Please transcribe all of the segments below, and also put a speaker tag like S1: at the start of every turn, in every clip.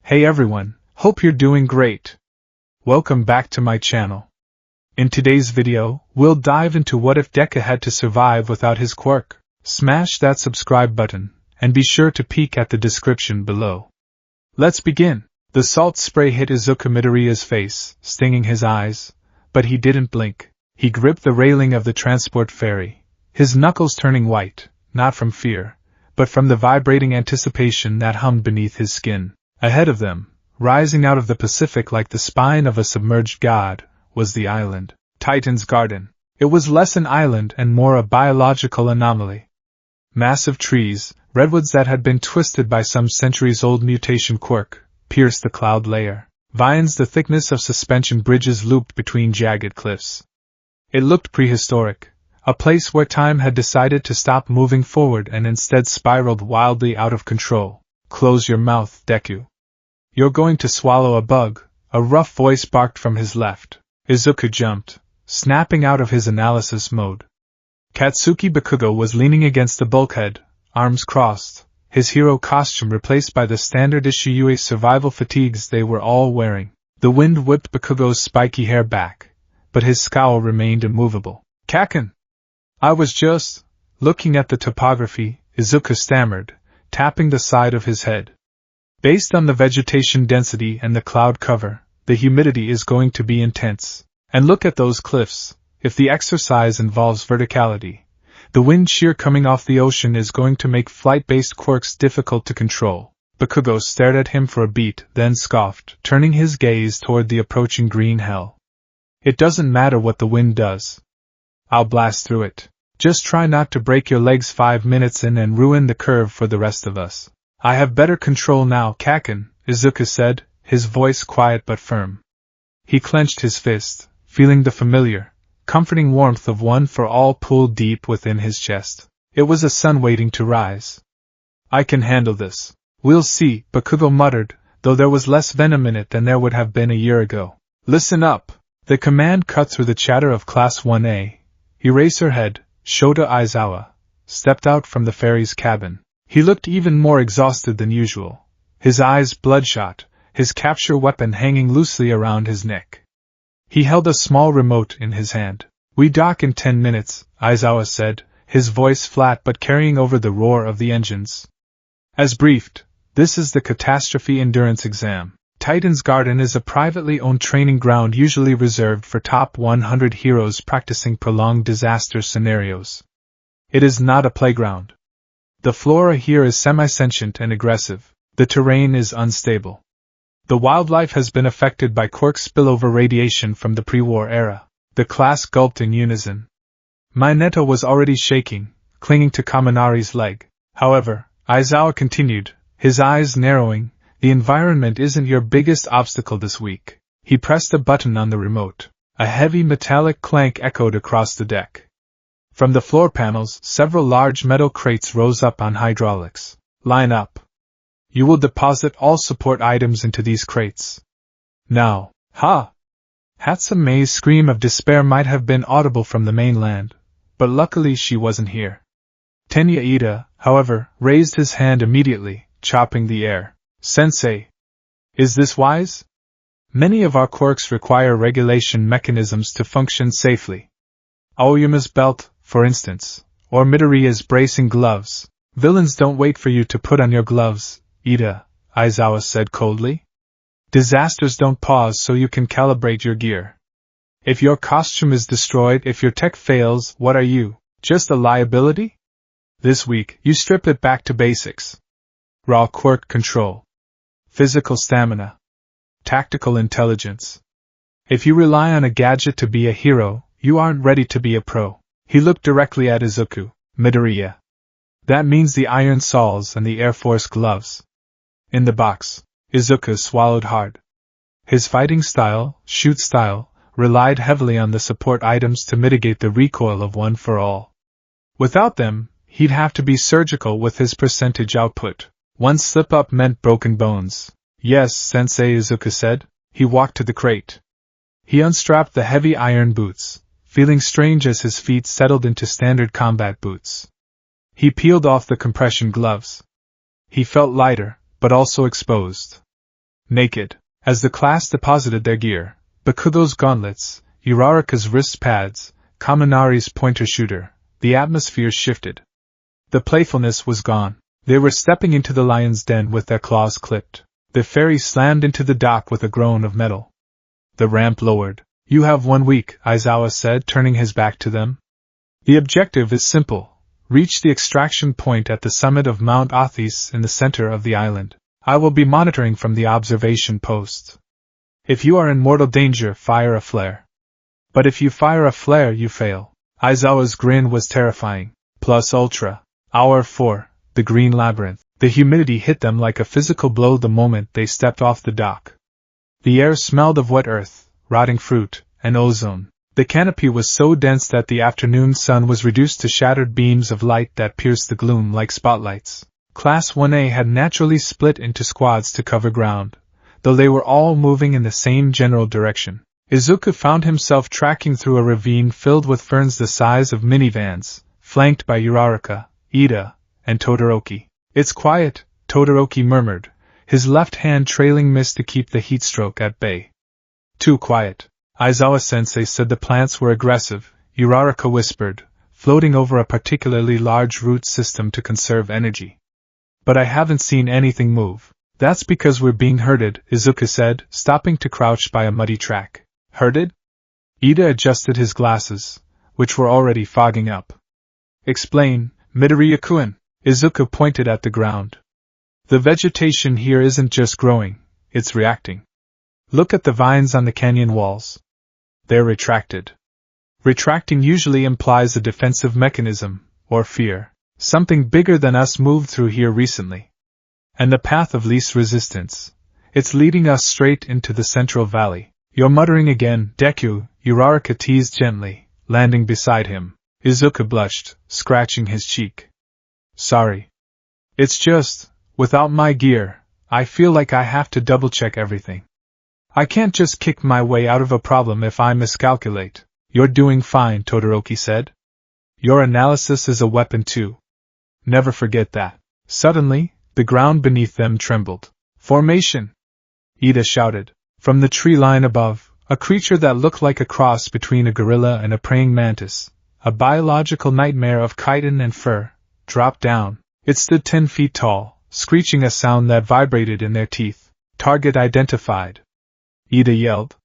S1: Hey everyone, hope you're doing great. Welcome back to my channel. In today's video, we'll dive into what if Deku had to survive without his quirk. Smash that subscribe button, and be sure to peek at the description below. Let's begin. The salt spray hit Izuku Midoriya's face, stinging his eyes, but he didn't blink. He gripped the railing of the transport ferry, his knuckles turning white, not from fear, but from the vibrating anticipation that hummed beneath his skin. Ahead of them, rising out of the Pacific like the spine of a submerged god, was the island, Titan's Garden. It was less an island and more a biological anomaly. Massive trees, redwoods that had been twisted by some centuries-old mutation quirk, pierced the cloud layer. Vines the thickness of suspension bridges looped between jagged cliffs. It looked prehistoric, a place where time had decided to stop moving forward and instead spiraled wildly out of control. Close your mouth, Deku. You're going to swallow a bug, a rough voice barked from his left. Izuku jumped, snapping out of his analysis mode. Katsuki Bakugo was leaning against the bulkhead, arms crossed, his hero costume replaced by the standard issue UA survival fatigues they were all wearing. The wind whipped Bakugo's spiky hair back, but his scowl remained immovable. Kaken! I was just looking at the topography, Izuku stammered, tapping the side of his head. Based on the vegetation density and the cloud cover, the humidity is going to be intense. And look at those cliffs. If the exercise involves verticality, the wind shear coming off the ocean is going to make flight-based quirks difficult to control. Bakugo stared at him for a beat, then scoffed, turning his gaze toward the approaching green hell. It doesn't matter what the wind does. I'll blast through it. Just try not to break your legs 5 minutes in and ruin the curve for the rest of us. I have better control now, Kaken, Izuku said, his voice quiet but firm. He clenched his fist, feeling the familiar, comforting warmth of one for all pulled deep within his chest. It was a sun waiting to rise. I can handle this. We'll see, Bakugo muttered, though there was less venom in it than there would have been a year ago. Listen up. The command cut through the chatter of Class 1A. Eraserhead, Shota Aizawa, stepped out from the ferry's cabin. He looked even more exhausted than usual, his eyes bloodshot, his capture weapon hanging loosely around his neck. He held a small remote in his hand. We dock in 10 minutes, Aizawa said, his voice flat but carrying over the roar of the engines. As briefed, this is the Catastrophe Endurance Exam. Titan's Garden is a privately owned training ground usually reserved for top 100 heroes practicing prolonged disaster scenarios. It is not a playground. The flora here is semi-sentient and aggressive. The terrain is unstable. The wildlife has been affected by quirk spillover radiation from the pre-war era. The class gulped in unison. Minato was already shaking, clinging to Kaminari's leg. However, Aizawa continued, his eyes narrowing, the environment isn't your biggest obstacle this week. He pressed a button on the remote. A heavy metallic clank echoed across the deck. From the floor panels, several large metal crates rose up on hydraulics. Line up. You will deposit all support items into these crates. Now. Ha! Hatsume's scream of despair might have been audible from the mainland, but luckily she wasn't here. Tenya Ida, however, raised his hand immediately, chopping the air. Sensei. Is this wise? Many of our quirks require regulation mechanisms to function safely. Aoyama's belt, for instance, or Midoriya's bracing gloves. Villains don't wait for you to put on your gloves, Ida, Aizawa said coldly. Disasters don't pause so you can calibrate your gear. If your costume is destroyed, if your tech fails, what are you? Just a liability? This week, you strip it back to basics. Raw quirk control. Physical stamina. Tactical intelligence. If you rely on a gadget to be a hero, you aren't ready to be a pro. He looked directly at Izuku. Midoriya. That means the iron saws and the Air Force gloves. In the box. Izuku swallowed hard. His fighting style, shoot style, relied heavily on the support items to mitigate the recoil of One for All. Without them, he'd have to be surgical with his percentage output. One slip-up meant broken bones. Yes, Sensei, Izuku said. He walked to the crate. He unstrapped the heavy iron boots, feeling strange as his feet settled into standard combat boots. He peeled off the compression gloves. He felt lighter, but also exposed. Naked, as the class deposited their gear, Bakugo's gauntlets, Uraraka's wrist pads, Kaminari's pointer shooter, the atmosphere shifted. The playfulness was gone. They were stepping into the lion's den with their claws clipped. The ferry slammed into the dock with a groan of metal. The ramp lowered. You have 1 week, Aizawa said, turning his back to them. The objective is simple. Reach the extraction point at the summit of Mount Athis in the center of the island. I will be monitoring from the observation post. If you are in mortal danger, fire a flare. But if you fire a flare, you fail. Aizawa's grin was terrifying. Plus ultra. Hour 4, the green labyrinth. The humidity hit them like a physical blow the moment they stepped off the dock. The air smelled of wet earth, rotting fruit, and ozone. The canopy was so dense that the afternoon sun was reduced to shattered beams of light that pierced the gloom like spotlights. Class 1A had naturally split into squads to cover ground, though they were all moving in the same general direction. Izuku found himself tracking through a ravine filled with ferns the size of minivans, flanked by Uraraka, Ida, and Todoroki. It's quiet, Todoroki murmured, his left hand trailing mist to keep the heatstroke at bay. Too quiet. Aizawa-sensei said the plants were aggressive, Uraraka whispered, floating over a particularly large root system to conserve energy. But I haven't seen anything move. That's because we're being herded, Izuku said, stopping to crouch by a muddy track. Herded? Ida adjusted his glasses, which were already fogging up. Explain, Midoriya-kun. Izuku pointed at the ground. The vegetation here isn't just growing, it's reacting. Look at the vines on the canyon walls. They're retracted. Retracting usually implies a defensive mechanism, or fear. Something bigger than us moved through here recently. And the path of least resistance. It's leading us straight into the central valley. You're muttering again, Deku, Uraraka teased gently, landing beside him. Izuku blushed, scratching his cheek. Sorry. It's just, without my gear, I feel like I have to double-check everything. I can't just kick my way out of a problem if I miscalculate. You're doing fine, Todoroki said. Your analysis is a weapon too. Never forget that. Suddenly, the ground beneath them trembled. Formation! Ida shouted. From the tree line above, a creature that looked like a cross between a gorilla and a praying mantis, a biological nightmare of chitin and fur, dropped down. It stood 10 feet tall, screeching a sound that vibrated in their teeth. Target identified. Ida yelled.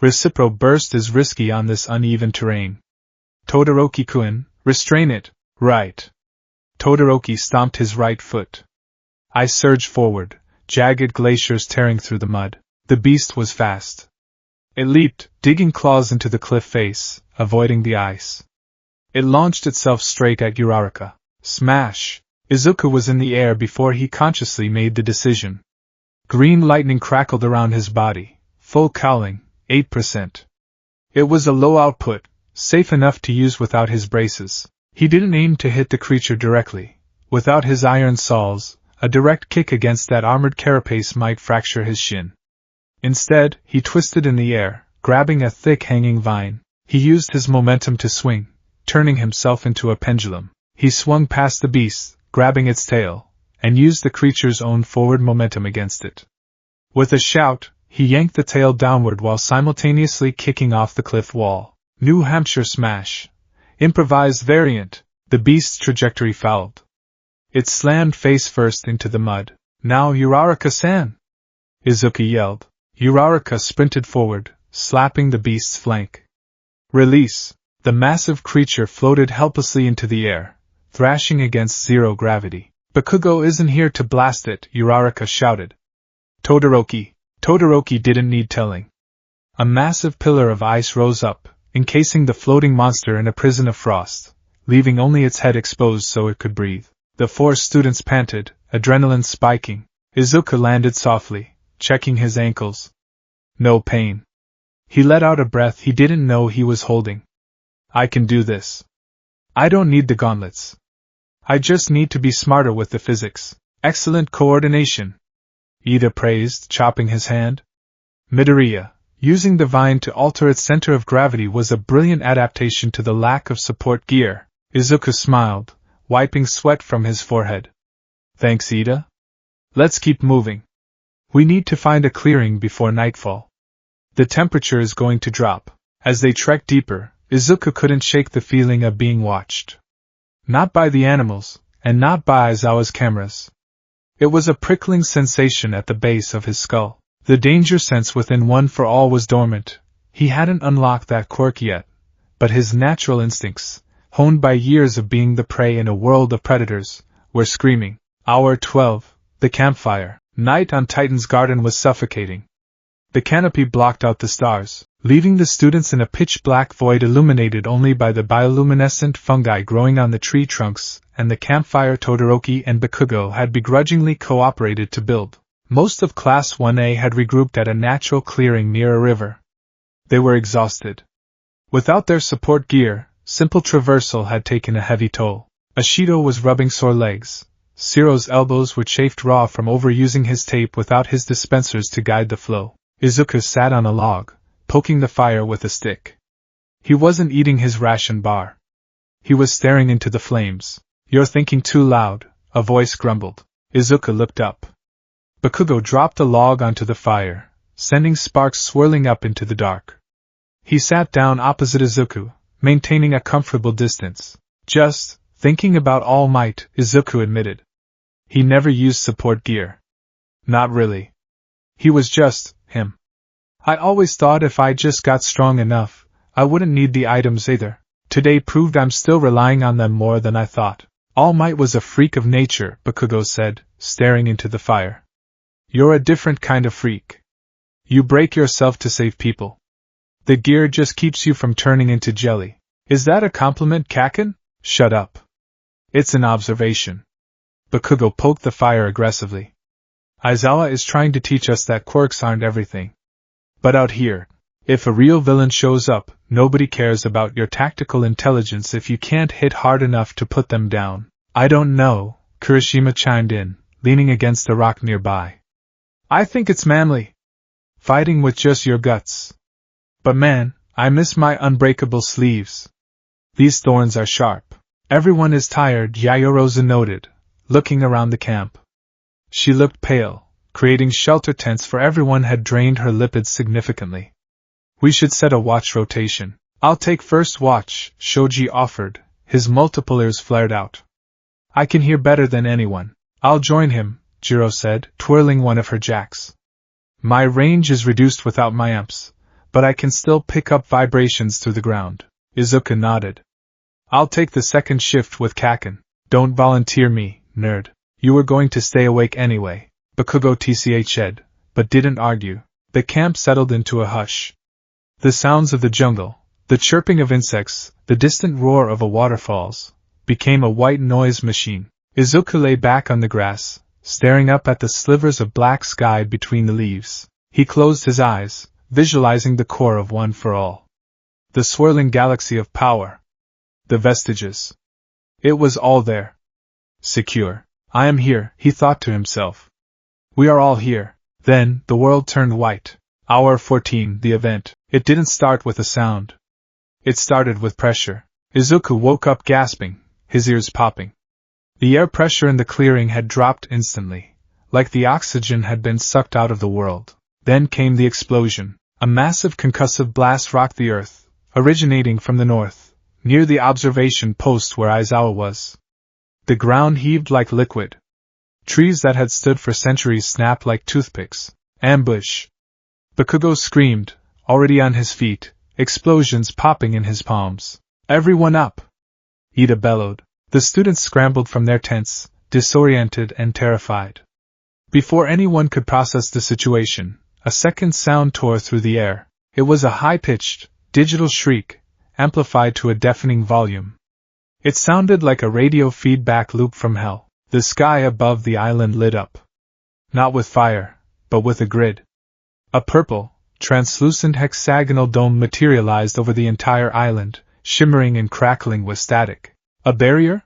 S1: Recipro burst is risky on this uneven terrain. Todoroki-kun, restrain it. Right. Todoroki stomped his right foot. I surged forward, jagged glaciers tearing through the mud. The beast was fast. It leaped, digging claws into the cliff face, avoiding the ice. It launched itself straight at Uraraka. Smash! Izuku was in the air before he consciously made the decision. Green lightning crackled around his body. Full cowling, 8%. It was a low output, safe enough to use without his braces. He didn't aim to hit the creature directly. Without his iron saws, a direct kick against that armored carapace might fracture his shin. Instead, he twisted in the air, grabbing a thick hanging vine. He used his momentum to swing, turning himself into a pendulum. He swung past the beast, grabbing its tail, and used the creature's own forward momentum against it. With a shout, he yanked the tail downward while simultaneously kicking off the cliff wall. New Hampshire smash. Improvised variant. The beast's trajectory fouled. It slammed face first into the mud. Now Uraraka-san! Izuku yelled. Uraraka sprinted forward, slapping the beast's flank. Release! The massive creature floated helplessly into the air, thrashing against zero gravity. Bakugo isn't here to blast it, Uraraka shouted. Todoroki didn't need telling. A massive pillar of ice rose up, encasing the floating monster in a prison of frost, leaving only its head exposed so it could breathe. The 4 students panted, adrenaline spiking. Izuku landed softly, checking his ankles. No pain. He let out a breath he didn't know he was holding. I can do this. I don't need the gauntlets. I just need to be smarter with the physics. Excellent coordination. Ida praised, chopping his hand. Midoriya, using the vine to alter its center of gravity was a brilliant adaptation to the lack of support gear. Izuku smiled, wiping sweat from his forehead. Thanks, Ida. Let's keep moving. We need to find a clearing before nightfall. The temperature is going to drop. As they trekked deeper, Izuku couldn't shake the feeling of being watched. Not by the animals, and not by Aizawa's cameras. It was a prickling sensation at the base of his skull. The danger sense within One for All was dormant. He hadn't unlocked that quirk yet, but his natural instincts, honed by years of being the prey in a world of predators, were screaming. Hour 12, the campfire. Night on Titan's garden was suffocating. The canopy blocked out the stars, leaving the students in a pitch-black void illuminated only by the bioluminescent fungi growing on the tree trunks, and the campfire Todoroki and Bakugo had begrudgingly cooperated to build. Most of Class 1A had regrouped at a natural clearing near a river. They were exhausted. Without their support gear, simple traversal had taken a heavy toll. Ashido was rubbing sore legs. Ciro's elbows were chafed raw from overusing his tape without his dispensers to guide the flow. Izuku sat on a log, poking the fire with a stick. He wasn't eating his ration bar. He was staring into the flames. "You're thinking too loud," a voice grumbled. Izuku looked up. Bakugo dropped a log onto the fire, sending sparks swirling up into the dark. He sat down opposite Izuku, maintaining a comfortable distance. "Just thinking about All Might," Izuku admitted. He never used support gear. Not really. He was just him. "I always thought if I just got strong enough, I wouldn't need the items either. Today proved I'm still relying on them more than I thought." "All Might was a freak of nature," Bakugo said, staring into the fire. "You're a different kind of freak. You break yourself to save people. The gear just keeps you from turning into jelly." "Is that a compliment, Kaken?" "Shut up. It's an observation." Bakugo poked the fire aggressively. "Aizawa is trying to teach us that quirks aren't everything. But out here, if a real villain shows up, nobody cares about your tactical intelligence if you can't hit hard enough to put them down." "I don't know," Kirishima chimed in, leaning against a rock nearby. "I think it's manly. Fighting with just your guts. But man, I miss my unbreakable sleeves. These thorns are sharp." "Everyone is tired," Yayorozu noted, looking around the camp. She looked pale. Creating shelter tents for everyone had drained her lipids significantly. "We should set a watch rotation." "I'll take first watch," Shoji offered, his multiple ears flared out. "I can hear better than anyone." "I'll join him," Jiro said, twirling one of her jacks. "My range is reduced without my amps, but I can still pick up vibrations through the ground." Izuku nodded. "I'll take the second shift with Kaken." "Don't volunteer me, nerd. You were going to stay awake anyway." Bakugo tched, but didn't argue. The camp settled into a hush. The sounds of the jungle, the chirping of insects, the distant roar of a waterfalls, became a white noise machine. Izuku lay back on the grass, staring up at the slivers of black sky between the leaves. He closed his eyes, visualizing the core of One for All. The swirling galaxy of power. The vestiges. It was all there. Secure. "I am here," he thought to himself. "We are all here." Then, the world turned white. Hour 14, the event. It didn't start with a sound. It started with pressure. Izuku woke up gasping, his ears popping. The air pressure in the clearing had dropped instantly, like the oxygen had been sucked out of the world. Then came the explosion. A massive concussive blast rocked the earth, originating from the north, near the observation post where Aizawa was. The ground heaved like liquid. Trees that had stood for centuries snapped like toothpicks. "Ambush!" Bakugo screamed, already on his feet, explosions popping in his palms. "Everyone up!" Ida bellowed. The students scrambled from their tents, disoriented and terrified. Before anyone could process the situation, a second sound tore through the air. It was a high-pitched, digital shriek, amplified to a deafening volume. It sounded like a radio feedback loop from hell. The sky above the island lit up. Not with fire, but with a grid. A purple, translucent hexagonal dome materialized over the entire island, shimmering and crackling with static. "A barrier?"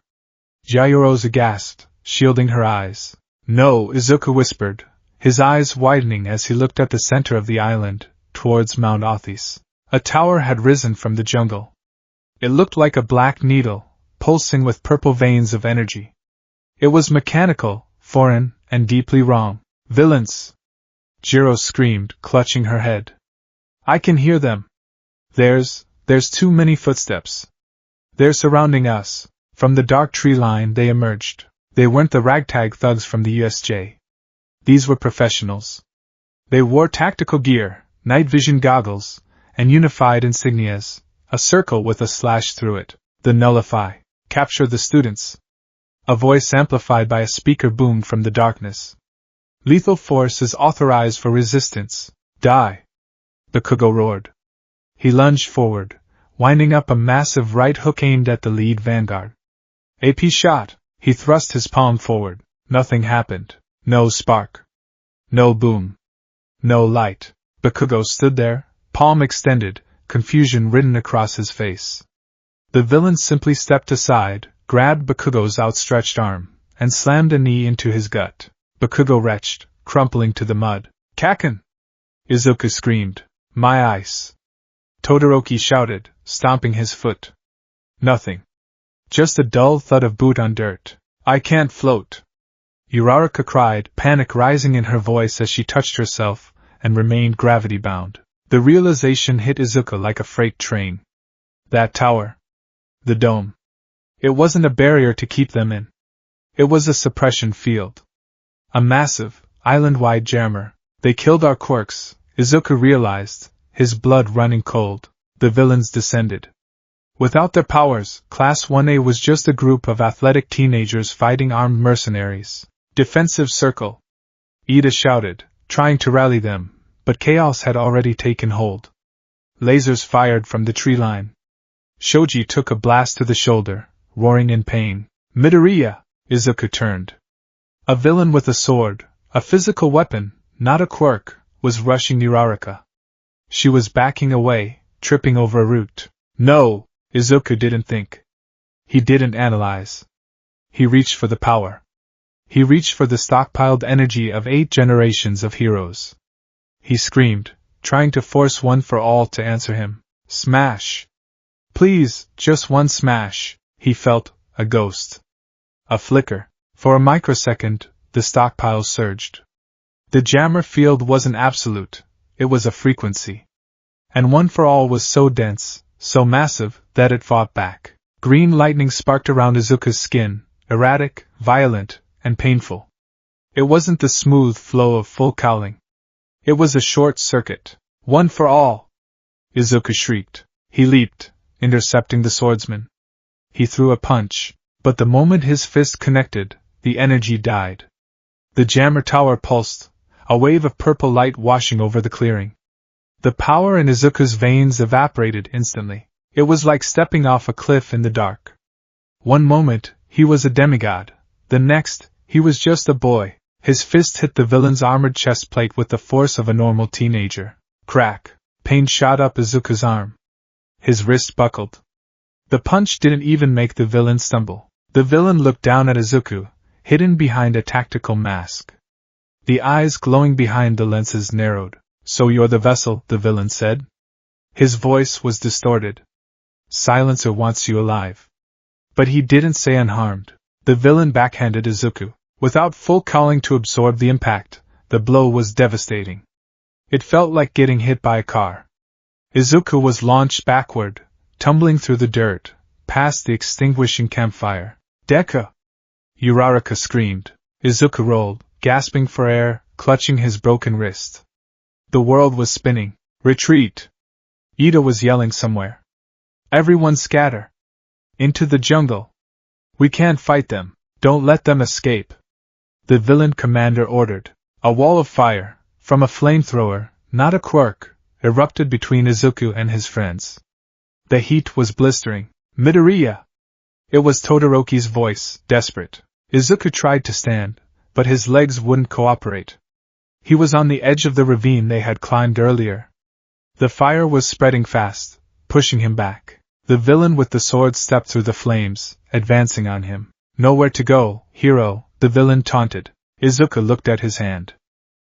S1: Yayorozu gasped, shielding her eyes. "No," Izuku whispered, his eyes widening as he looked at the center of the island, towards Mount Othis. A tower had risen from the jungle. It looked like a black needle, pulsing with purple veins of energy. It was mechanical, foreign, and deeply wrong. "Villains!" Jiro screamed, clutching her head. I can hear them. There's too many footsteps. They're surrounding us. From the dark tree line they emerged. They weren't the ragtag thugs from the USJ. These were professionals. They wore tactical gear, night vision goggles, and unified insignias, a circle with a slash through it. The nullify. Capture the students. A voice amplified by a speaker boomed from the darkness. Lethal force is authorized for resistance. Die. Bakugo roared. He lunged forward, winding up a massive right hook aimed at the lead vanguard. AP shot. He thrust his palm forward. Nothing happened. No spark. No boom. No light. Bakugo stood there, palm extended, confusion written across his face. The villain simply stepped aside, grabbed Bakugo's outstretched arm, and slammed a knee into his gut. Bakugo retched, crumpling to the mud. Kaken! Izuku screamed. My ice! Todoroki shouted, stomping his foot. Nothing. Just a dull thud of boot on dirt. I can't float. Uraraka cried, panic rising in her voice as she touched herself, and remained gravity-bound. The realization hit Izuku like a freight train. That tower. The dome. It wasn't a barrier to keep them in. It was a suppression field. A massive, island-wide jammer. They killed our quirks, Izuku realized, his blood running cold. The villains descended. Without their powers, Class 1A was just a group of athletic teenagers fighting armed mercenaries. Defensive circle. Ida shouted, trying to rally them, but chaos had already taken hold. Lasers fired from the tree line. Shoji took a blast to the shoulder, roaring in pain. Midoriya! Izuku turned. A villain with a sword, a physical weapon, not a quirk, was rushing Uraraka. She was backing away, tripping over a root. No! Izuku didn't think. He didn't analyze. He reached for the power. He reached for the stockpiled energy of 8 generations of heroes. He screamed, trying to force one for all to answer him. Smash! Please, just one smash. He felt a ghost. A flicker. For a microsecond, the stockpile surged. The jammer field wasn't absolute, it was a frequency. And one for all was so dense, so massive, that it fought back. Green lightning sparked around Izuku's skin, erratic, violent, and painful. It wasn't the smooth flow of full cowling. It was a short circuit. One for all! Izuku shrieked. He leaped, intercepting the swordsman. He threw a punch, but the moment his fist connected, the energy died. The jammer tower pulsed, a wave of purple light washing over the clearing. The power in Izuku's veins evaporated instantly. It was like stepping off a cliff in the dark. One moment, he was a demigod. The next, he was just a boy. His fist hit the villain's armored chest plate with the force of a normal teenager. Crack! Pain shot up Izuku's arm. His wrist buckled. The punch didn't even make the villain stumble. The villain looked down at Izuku, hidden behind a tactical mask. The eyes glowing behind the lenses narrowed. So you're the vessel, the villain said. His voice was distorted. Silencer wants you alive. But he didn't say unharmed. The villain backhanded Izuku. Without full cowling to absorb the impact, the blow was devastating. It felt like getting hit by a car. Izuku was launched backward, tumbling through the dirt, past the extinguishing campfire. Deku! Uraraka screamed. Izuku rolled, gasping for air, clutching his broken wrist. The world was spinning. Retreat! Ida was yelling somewhere. Everyone scatter! Into the jungle! We can't fight them. Don't let them escape. The villain commander ordered. A wall of fire, from a flamethrower, not a quirk, erupted between Izuku and his friends. The heat was blistering. Midoriya! It was Todoroki's voice, desperate. Izuku tried to stand, but his legs wouldn't cooperate. He was on the edge of the ravine they had climbed earlier. The fire was spreading fast, pushing him back. The villain with the sword stepped through the flames, advancing on him. Nowhere to go, hero, the villain taunted. Izuku looked at his hand.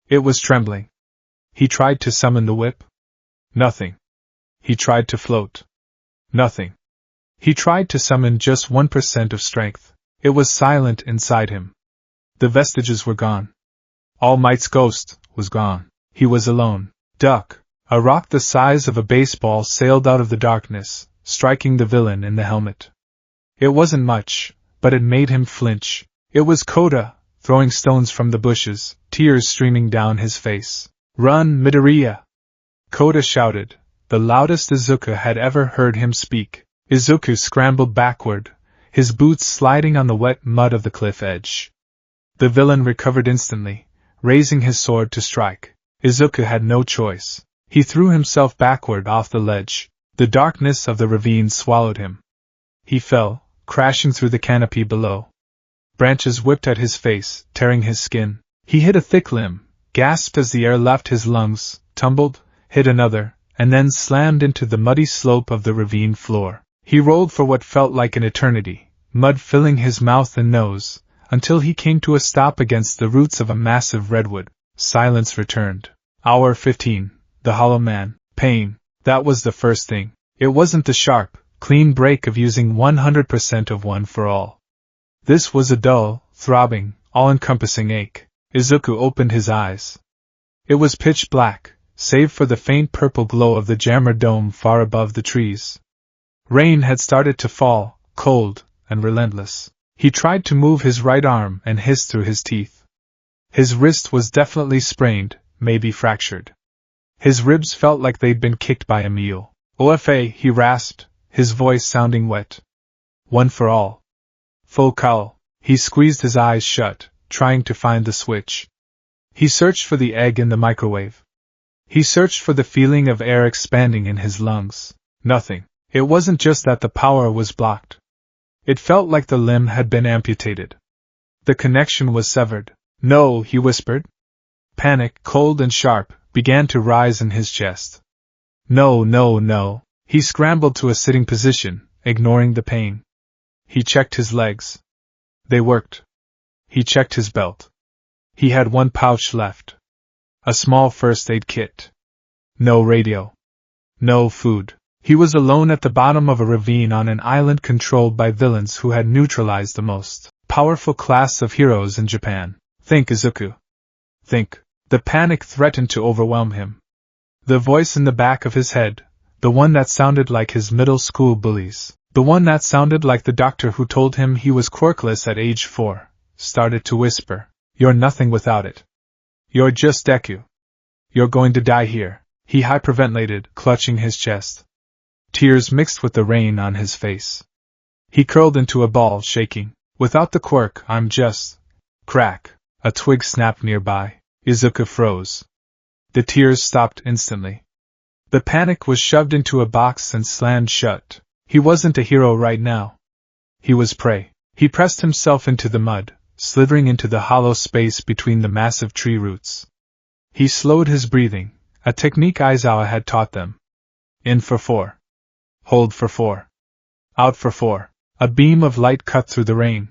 S1: It was trembling. He tried to summon the whip. Nothing. He tried to float. Nothing. He tried to summon just 1% of strength. It was silent inside him. The vestiges were gone. All Might's ghost was gone. He was alone. Duck! A rock the size of a baseball sailed out of the darkness, striking the villain in the helmet. It wasn't much, but it made him flinch. It was Kota, throwing stones from the bushes, tears streaming down his face. "Run, Midoriya!" Kota shouted, the loudest Izuku had ever heard him speak. Izuku scrambled backward, his boots sliding on the wet mud of the cliff edge. The villain recovered instantly, raising his sword to strike. Izuku had no choice. He threw himself backward off the ledge. The darkness of the ravine swallowed him. He fell, crashing through the canopy below. Branches whipped at his face, tearing his skin. He hit a thick limb, gasped as the air left his lungs, tumbled, hit another, and then slammed into the muddy slope of the ravine floor. He rolled for what felt like an eternity, mud filling his mouth and nose, until he came to a stop against the roots of a massive redwood. Silence returned. Hour 15. The Hollow Man. Pain. That was the first thing. It wasn't the sharp, clean break of using 100% of one for all. This was a dull, throbbing, all-encompassing ache. Izuku opened his eyes. It was pitch black, save for the faint purple glow of the Jammer Dome far above the trees. Rain had started to fall, cold and relentless. He tried to move his right arm and hissed through his teeth. His wrist was definitely sprained, maybe fractured. His ribs felt like they'd been kicked by a mule. "OFA," he rasped, his voice sounding wet. "One for all." "Full cowl." He squeezed his eyes shut, trying to find the switch. He searched for the egg in the microwave. He searched for the feeling of air expanding in his lungs. Nothing. It wasn't just that the power was blocked. It felt like the limb had been amputated. The connection was severed. "No," he whispered. Panic, cold and sharp, began to rise in his chest. "No, no, no." He scrambled to a sitting position, ignoring the pain. He checked his legs. They worked. He checked his belt. He had one pouch left. A small first aid kit. No radio. No food. He was alone at the bottom of a ravine on an island controlled by villains who had neutralized the most powerful class of heroes in Japan. Think, Izuku. Think. The panic threatened to overwhelm him. The voice in the back of his head, the one that sounded like his middle school bullies, the one that sounded like the doctor who told him he was quirkless at age 4, started to whisper, "You're nothing without it. You're just Deku. You're going to die here." He hyperventilated, clutching his chest. Tears mixed with the rain on his face. He curled into a ball, shaking. "Without the quirk, I'm just..." Crack! A twig snapped nearby. Izuku froze. The tears stopped instantly. The panic was shoved into a box and slammed shut. He wasn't a hero right now. He was prey. He pressed himself into the mud, slithering into the hollow space between the massive tree roots. He slowed his breathing, a technique Aizawa had taught them. In for 4. Hold for 4. Out for 4. A beam of light cut through the rain.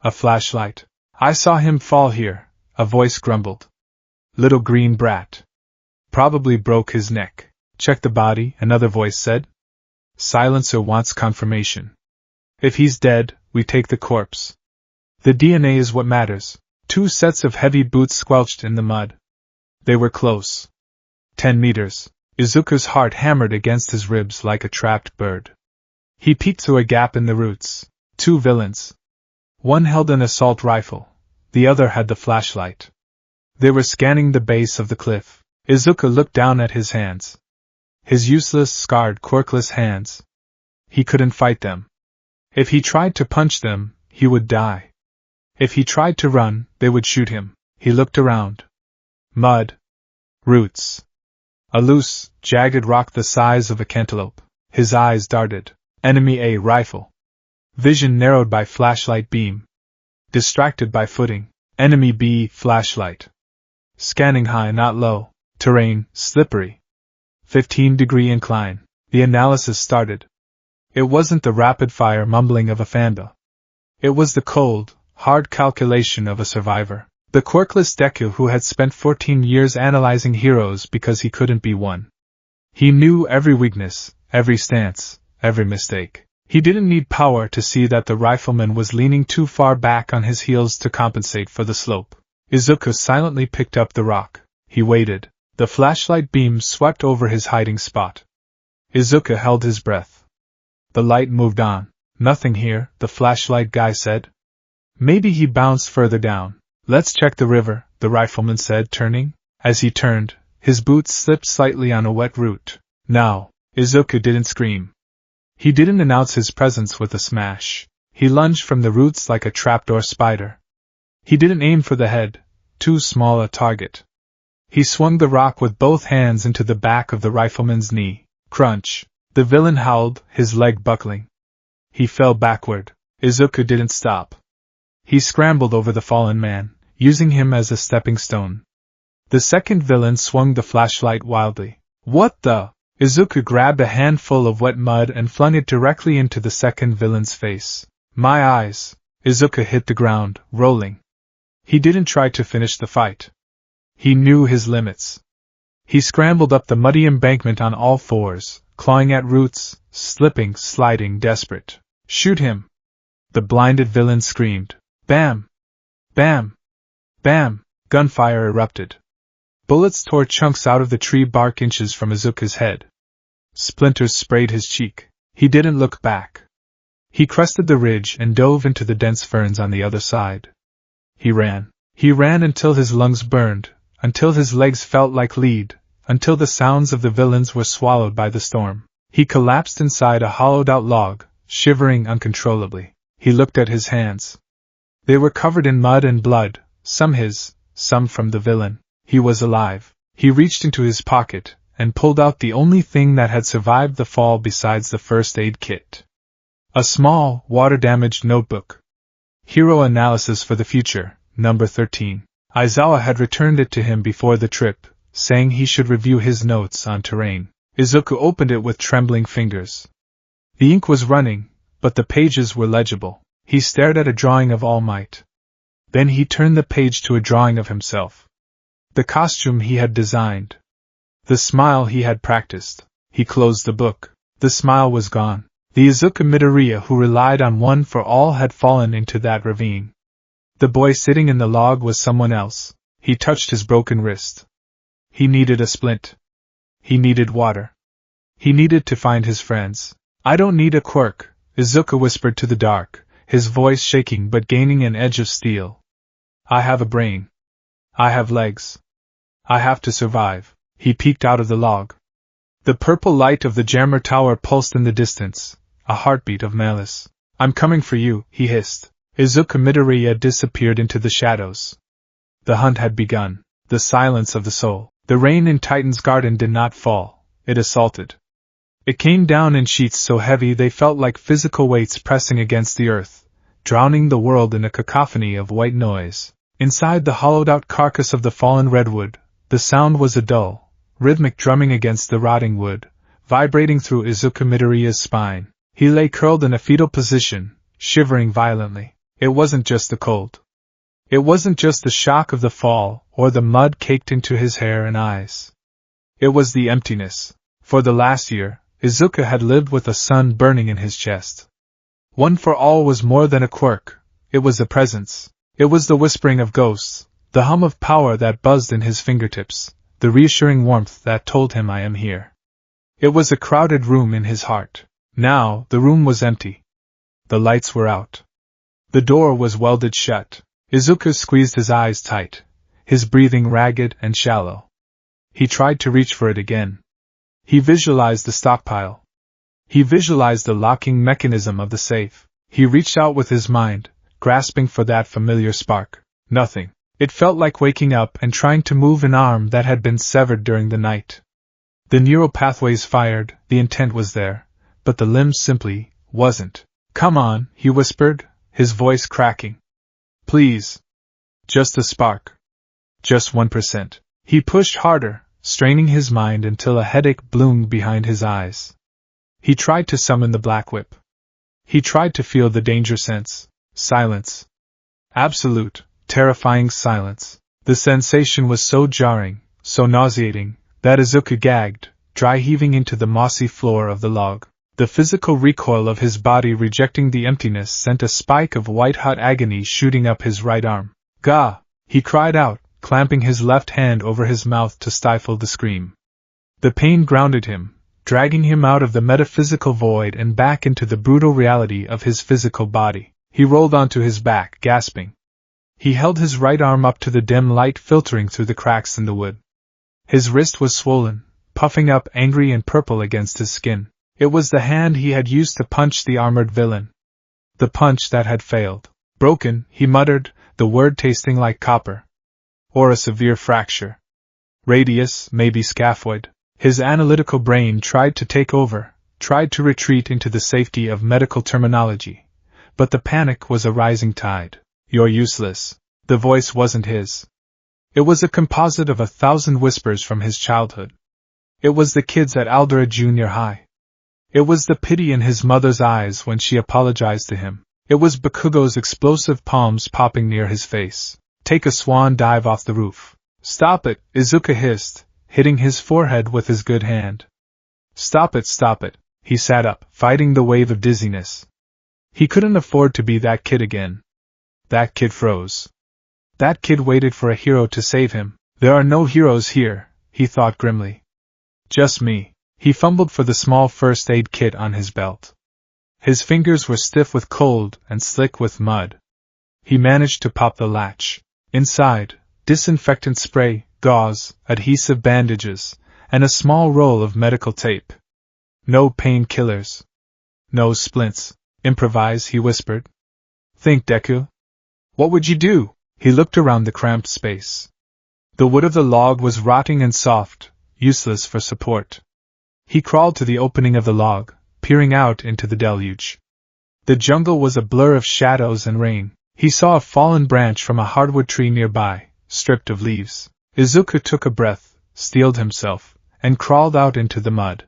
S1: A flashlight. "I saw him fall here," a voice grumbled. "Little green brat. Probably broke his neck." "Check the body," another voice said. "Silencer wants confirmation. If he's dead, we take the corpse. The DNA is what matters." 2 sets of heavy boots squelched in the mud. They were close. 10 meters. Izuku's heart hammered against his ribs like a trapped bird. He peeked through a gap in the roots. 2 villains. One held an assault rifle, the other had the flashlight. They were scanning the base of the cliff. Izuku looked down at his hands. His useless, scarred, quirkless hands. He couldn't fight them. If he tried to punch them, he would die. If he tried to run, they would shoot him. He looked around. Mud. Roots. A loose, jagged rock the size of a cantaloupe. His eyes darted. Enemy A rifle. Vision narrowed by flashlight beam. Distracted by footing. Enemy B flashlight. Scanning high, not low. Terrain, slippery. 15-degree incline. The analysis started. It wasn't the rapid-fire mumbling of a fanda. It was the cold, hard calculation of a survivor. The quirkless Deku who had spent 14 years analyzing heroes because he couldn't be one. He knew every weakness, every stance, every mistake. He didn't need power to see that the rifleman was leaning too far back on his heels to compensate for the slope. Izuku silently picked up the rock. He waited. The flashlight beam swept over his hiding spot. Izuku held his breath. The light moved on. Nothing here, the flashlight guy said. Maybe he bounced further down. Let's check the river, the rifleman said, turning. As he turned, his boots slipped slightly on a wet root. Now, Izuku didn't scream. He didn't announce his presence with a smash. He lunged from the roots like a trapdoor spider. He didn't aim for the head, too small a target. He swung the rock with both hands into the back of the rifleman's knee. Crunch! The villain howled, his leg buckling. He fell backward. Izuku didn't stop. He scrambled over the fallen man, using him as a stepping stone. The second villain swung the flashlight wildly. What the? Izuku grabbed a handful of wet mud and flung it directly into the second villain's face. My eyes! Izuku hit the ground, rolling. He didn't try to finish the fight. He knew his limits. He scrambled up the muddy embankment on all fours, clawing at roots, slipping, sliding, desperate. Shoot him! The blinded villain screamed. Bam! Bam! Bam! Gunfire erupted. Bullets tore chunks out of the tree bark inches from Izuku's head. Splinters sprayed his cheek. He didn't look back. He crested the ridge and dove into the dense ferns on the other side. He ran. He ran until his lungs burned, until his legs felt like lead, until the sounds of the villains were swallowed by the storm. He collapsed inside a hollowed-out log, shivering uncontrollably. He looked at his hands. They were covered in mud and blood, some his, some from the villain. He was alive. He reached into his pocket and pulled out the only thing that had survived the fall besides the first aid kit. A small, water-damaged notebook. Hero Analysis for the Future, number 13. Aizawa had returned it to him before the trip, saying he should review his notes on terrain. Izuku opened it with trembling fingers. The ink was running, but the pages were legible. He stared at a drawing of All Might. Then he turned the page to a drawing of himself. The costume he had designed. The smile he had practiced. He closed the book. The smile was gone. The Izuku Midoriya who relied on one for all had fallen into that ravine. The boy sitting in the log was someone else. He touched his broken wrist. He needed a splint. He needed water. He needed to find his friends. I don't need a quirk, Izuku whispered to the dark, his voice shaking but gaining an edge of steel. I have a brain. I have legs. I have to survive. He peeked out of the log. The purple light of the jammer tower pulsed in the distance, a heartbeat of malice. I'm coming for you, he hissed. Izuku Midoriya disappeared into the shadows. The hunt had begun. The silence of the soul. The rain in Titan's garden did not fall. It assaulted. It came down in sheets so heavy they felt like physical weights pressing against the earth, drowning the world in a cacophony of white noise. Inside the hollowed-out carcass of the fallen redwood, the sound was a dull, rhythmic drumming against the rotting wood, vibrating through Izuku Midoriya's spine. He lay curled in a fetal position, shivering violently. It wasn't just the cold. It wasn't just the shock of the fall, or the mud caked into his hair and eyes. It was the emptiness. For the last year, Izuku had lived with a sun burning in his chest. One for all was more than a quirk. It was a presence. It was the whispering of ghosts, the hum of power that buzzed in his fingertips, the reassuring warmth that told him I am here. It was a crowded room in his heart. Now, the room was empty. The lights were out. The door was welded shut. Izuku squeezed his eyes tight, his breathing ragged and shallow. He tried to reach for it again. He visualized the stockpile. He visualized the locking mechanism of the safe. He reached out with his mind, grasping for that familiar spark. Nothing. It felt like waking up and trying to move an arm that had been severed during the night. The neural pathways fired, the intent was there, but the limb simply wasn't. Come on, he whispered, his voice cracking. Please. Just a spark. Just 1%. He pushed harder, straining his mind until a headache bloomed behind his eyes. He tried to summon the black whip. He tried to feel the danger sense. Silence. Absolute, terrifying silence. The sensation was so jarring, so nauseating, that Izuku gagged, dry heaving into the mossy floor of the log. The physical recoil of his body rejecting the emptiness sent a spike of white-hot agony shooting up his right arm. Gah! He cried out, clamping his left hand over his mouth to stifle the scream. The pain grounded him, dragging him out of the metaphysical void and back into the brutal reality of his physical body. He rolled onto his back, gasping. He held his right arm up to the dim light filtering through the cracks in the wood. His wrist was swollen, puffing up angry and purple against his skin. It was the hand he had used to punch the armored villain. The punch that had failed. Broken, he muttered, the word tasting like copper. Or a severe fracture. Radius, maybe scaphoid. His analytical brain tried to take over, tried to retreat into the safety of medical terminology. But the panic was a rising tide. You're useless. The voice wasn't his. It was a composite of 1,000 whispers from his childhood. It was the kids at Aldera Junior High. It was the pity in his mother's eyes when she apologized to him. It was Bakugo's explosive palms popping near his face. Take a swan dive off the roof. Stop it, Izuka hissed, hitting his forehead with his good hand. Stop it, stop it. He sat up, fighting the wave of dizziness. He couldn't afford to be that kid again. That kid froze. That kid waited for a hero to save him. There are no heroes here, he thought grimly. Just me. He fumbled for the small first aid kit on his belt. His fingers were stiff with cold and slick with mud. He managed to pop the latch. Inside, disinfectant spray, gauze, adhesive bandages, and a small roll of medical tape. No painkillers. No splints. Improvise, he whispered. Think, Deku. What would you do? He looked around the cramped space. The wood of the log was rotting and soft, useless for support. He crawled to the opening of the log, peering out into the deluge. The jungle was a blur of shadows and rain. He saw a fallen branch from a hardwood tree nearby, stripped of leaves. Izuka took a breath, steeled himself, and crawled out into the mud.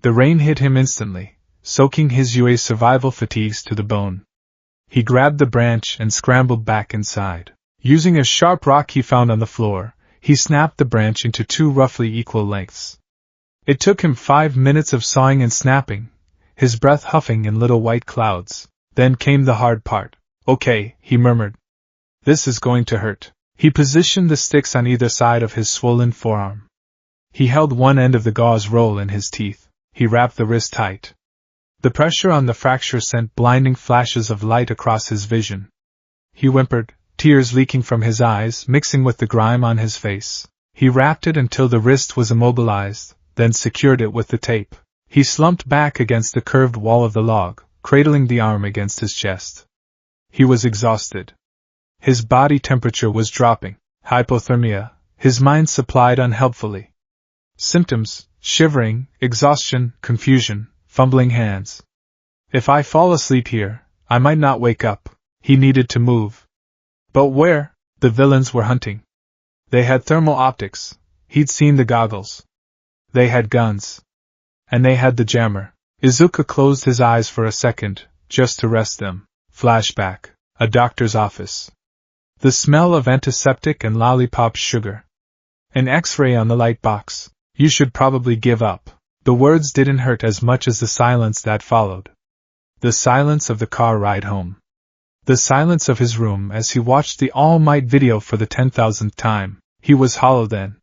S1: The rain hit him instantly, soaking his UA's survival fatigues to the bone. He grabbed the branch and scrambled back inside. Using a sharp rock he found on the floor, he snapped the branch into 2 roughly equal lengths. It took him 5 minutes of sawing and snapping, his breath huffing in little white clouds. Then came the hard part. Okay, he murmured. This is going to hurt. He positioned the sticks on either side of his swollen forearm. He held one end of the gauze roll in his teeth. He wrapped the wrist tight. The pressure on the fracture sent blinding flashes of light across his vision. He whimpered, tears leaking from his eyes, mixing with the grime on his face. He wrapped it until the wrist was immobilized, then secured it with the tape. He slumped back against the curved wall of the log, cradling the arm against his chest. He was exhausted. His body temperature was dropping. Hypothermia, his mind supplied unhelpfully. Symptoms: shivering, exhaustion, confusion, fumbling hands. If I fall asleep here, I might not wake up. He needed to move. But where? The villains were hunting. They had thermal optics. He'd seen the goggles. They had guns. And they had the jammer. Izuka closed his eyes for a second, just to rest them. Flashback. A doctor's office. The smell of antiseptic and lollipop sugar. An X-ray on the light box. You should probably give up. The words didn't hurt as much as the silence that followed. The silence of the car ride home. The silence of his room as he watched the All Might video for the 10,000th time. He was hollow then.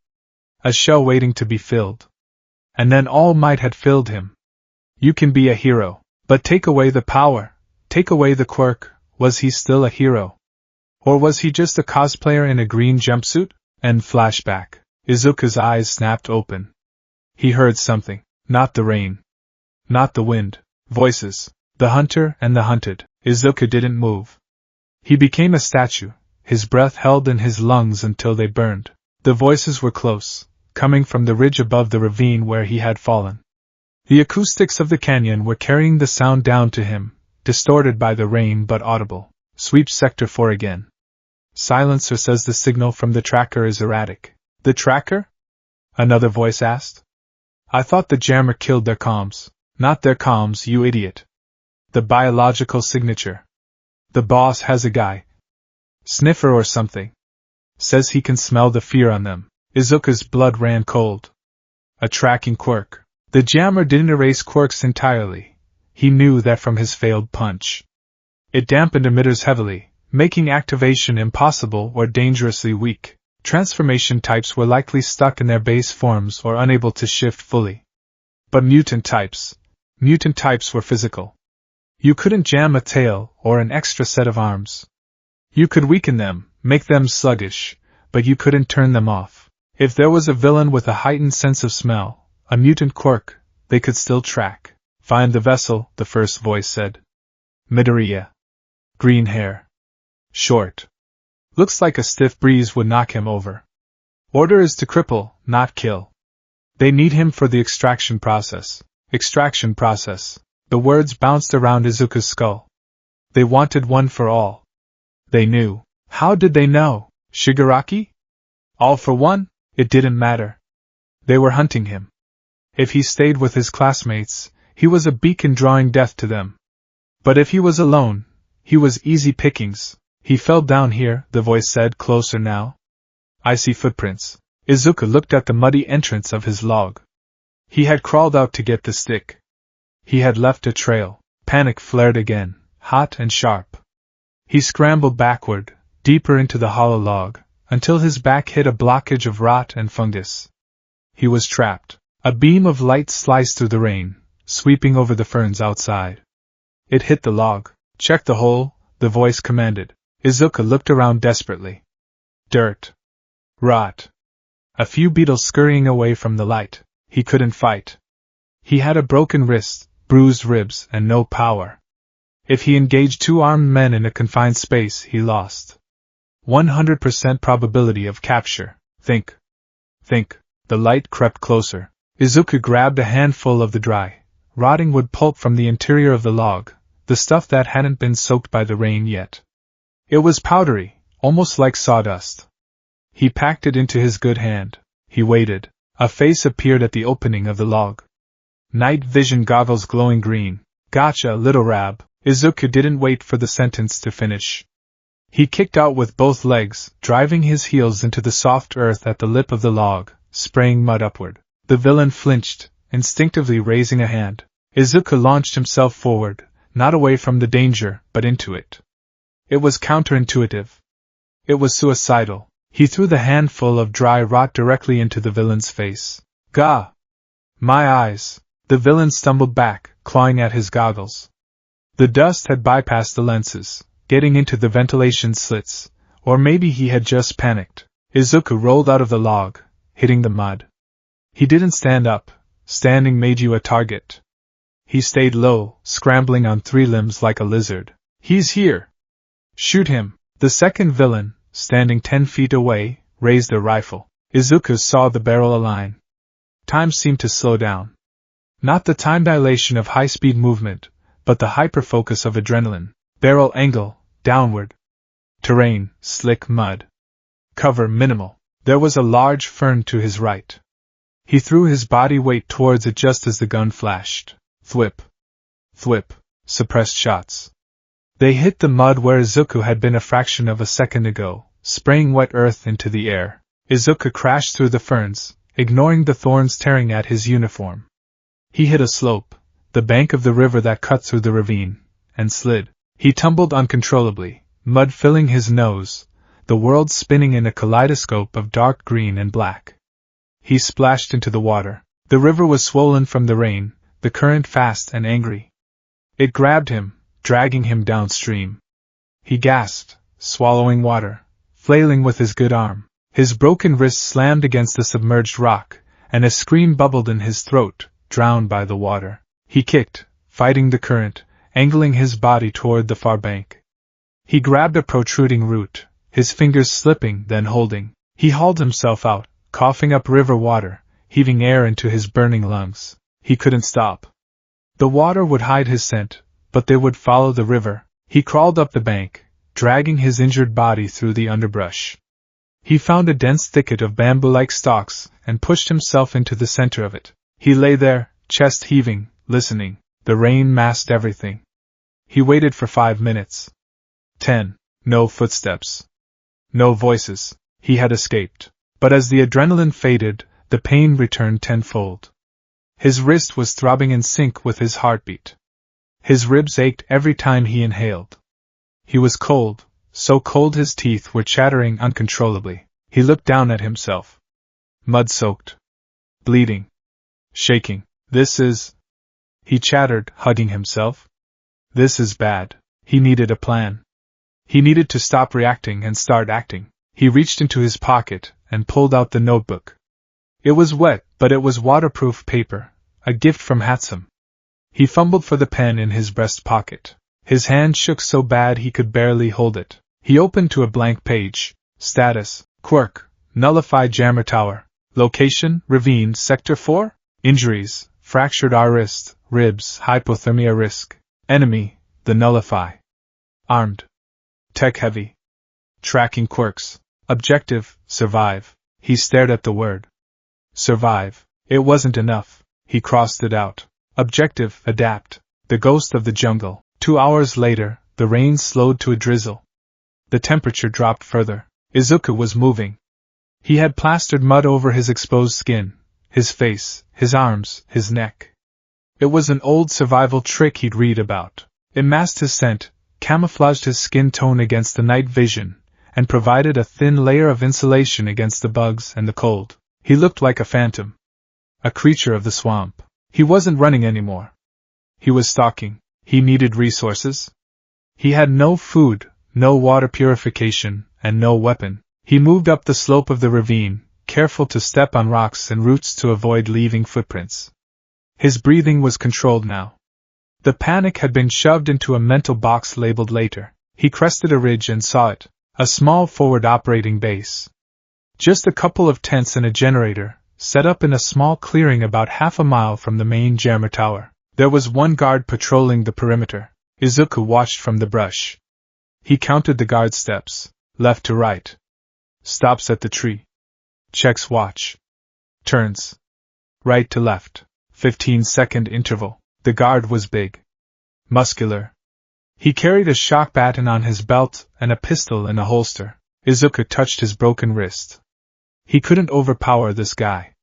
S1: A shell waiting to be filled. And then All Might had filled him. You can be a hero, but take away the power, take away the quirk. Was he still a hero? Or was he just a cosplayer in a green jumpsuit? And flashback. Izuka's eyes snapped open. He heard something. Not the rain. Not the wind. Voices. The hunter and the hunted. Izuka didn't move. He became a statue, his breath held in his lungs until they burned. The voices were close, coming from the ridge above the ravine where he had fallen. The acoustics of the canyon were carrying the sound down to him, distorted by the rain but audible. Sweep Sector 4 again. Silencer says the signal from the tracker is erratic. The tracker? Another voice asked. I thought the jammer killed their comms. Not their comms, you idiot. The biological signature. The boss has a guy. Sniffer or something. Says he can smell the fear on them. Izuka's blood ran cold. A tracking quirk. The jammer didn't erase quirks entirely. He knew that from his failed punch. It dampened emitters heavily, making activation impossible or dangerously weak. Transformation types were likely stuck in their base forms or unable to shift fully. But mutant types were physical. You couldn't jam a tail or an extra set of arms. You could weaken them, make them sluggish, but you couldn't turn them off. If there was a villain with a heightened sense of smell, a mutant quirk, they could still track. Find the vessel, the first voice said. Midoriya. Green hair. Short. Looks like a stiff breeze would knock him over. Order is to cripple, not kill. They need him for the extraction process. Extraction process. The words bounced around Izuku's skull. They wanted one for all. They knew. How did they know? Shigaraki? All for one? It didn't matter. They were hunting him. If he stayed with his classmates, he was a beacon drawing death to them. But if he was alone, he was easy pickings. He fell down here, the voice said, closer now. I see footprints. Izuku looked at the muddy entrance of his log. He had crawled out to get the stick. He had left a trail. Panic flared again, hot and sharp. He scrambled backward, deeper into the hollow log, until his back hit a blockage of rot and fungus. He was trapped. A beam of light sliced through the rain, sweeping over the ferns outside. It hit the log. Check the hole, the voice commanded. Izuku looked around desperately. Dirt. Rot. A few beetles scurrying away from the light. He couldn't fight. He had a broken wrist, bruised ribs, and no power. If he engaged two armed men in a confined space, he lost. 100% probability of capture. Think. The light crept closer. Izuku grabbed a handful of the dry, rotting wood pulp from the interior of the log, the stuff that hadn't been soaked by the rain yet. It was powdery, almost like sawdust. He packed it into his good hand. He waited. A face appeared at the opening of the log. Night vision goggles glowing green. Gotcha, little rab. Izuku didn't wait for the sentence to finish. He kicked out with both legs, driving his heels into the soft earth at the lip of the log, spraying mud upward. The villain flinched, instinctively raising a hand. Izuku launched himself forward, not away from the danger, but into it. It was counterintuitive. It was suicidal. He threw the handful of dry rot directly into the villain's face. Gah! My eyes! The villain stumbled back, clawing at his goggles. The dust had bypassed the lenses, getting into the ventilation slits, or maybe he had just panicked. Izuku rolled out of the log, hitting the mud. He didn't stand up. Standing made you a target. He stayed low, scrambling on three limbs like a lizard. He's here! Shoot him! The second villain, standing 10 feet away, raised a rifle. Izuku saw the barrel align. Time seemed to slow down. Not the time dilation of high-speed movement, but the hyperfocus of adrenaline. Barrel angle, downward. Terrain, slick mud. Cover minimal. There was a large fern to his right. He threw his body weight towards it just as the gun flashed. Thwip. Thwip. Suppressed shots. They hit the mud where Izuku had been a fraction of a second ago, spraying wet earth into the air. Izuku crashed through the ferns, ignoring the thorns tearing at his uniform. He hit a slope, the bank of the river that cut through the ravine, and slid. He tumbled uncontrollably, mud filling his nose, the world spinning in a kaleidoscope of dark green and black. He splashed into the water. The river was swollen from the rain, the current fast and angry. It grabbed him, dragging him downstream. He gasped, swallowing water, flailing with his good arm. His broken wrist slammed against the submerged rock, and a scream bubbled in his throat, drowned by the water. He kicked, fighting the current, angling his body toward the far bank. He grabbed a protruding root, his fingers slipping, then holding. He hauled himself out, coughing up river water, heaving air into his burning lungs. He couldn't stop. The water would hide his scent, but they would follow the river. He crawled up the bank, dragging his injured body through the underbrush. He found a dense thicket of bamboo-like stalks and pushed himself into the center of it. He lay there, chest heaving, listening. The rain masked everything. He waited for 5 minutes. 10. No footsteps. No voices. He had escaped. But as the adrenaline faded, the pain returned tenfold. His wrist was throbbing in sync with his heartbeat. His ribs ached every time he inhaled. He was cold, so cold his teeth were chattering uncontrollably. He looked down at himself. Mud-soaked. Bleeding. Shaking. This is... He chattered, hugging himself. This is bad. He needed a plan. He needed to stop reacting and start acting. He reached into his pocket and pulled out the notebook. It was wet, but it was waterproof paper, a gift from Hatsum. He fumbled for the pen in his breast pocket. His hand shook so bad he could barely hold it. He opened to a blank page. Status: Quirk, nullified jammer tower. Location: ravine, sector 4. Injuries: fractured wrist, ribs, hypothermia risk. Enemy: the nullify. Armed. Tech heavy. Tracking quirks. Objective: survive. He stared at the word. Survive. It wasn't enough. He crossed it out. Objective: adapt. The ghost of the jungle. 2 hours later, the rain slowed to a drizzle. The temperature dropped further. Izuku was moving. He had plastered mud over his exposed skin, his face, his arms, his neck. It was an old survival trick he'd read about. It masked his scent, camouflaged his skin tone against the night vision, and provided a thin layer of insulation against the bugs and the cold. He looked like a phantom. A creature of the swamp. He wasn't running anymore. He was stalking. He needed resources. He had no food, no water purification, and no weapon. He moved up the slope of the ravine, careful to step on rocks and roots to avoid leaving footprints. His breathing was controlled now. The panic had been shoved into a mental box labeled later. He crested a ridge and saw it, a small forward operating base. Just a couple of tents and a generator, set up in a small clearing about half a mile from the main jammer tower. There was one guard patrolling the perimeter. Izuku watched from the brush. He counted the guard's steps, left to right. Stops at the tree. Checks watch. Turns. Right to left. 15-second interval. The guard was big. Muscular. He carried a shock baton on his belt and a pistol in a holster. Izuku touched his broken wrist. He couldn't overpower this guy.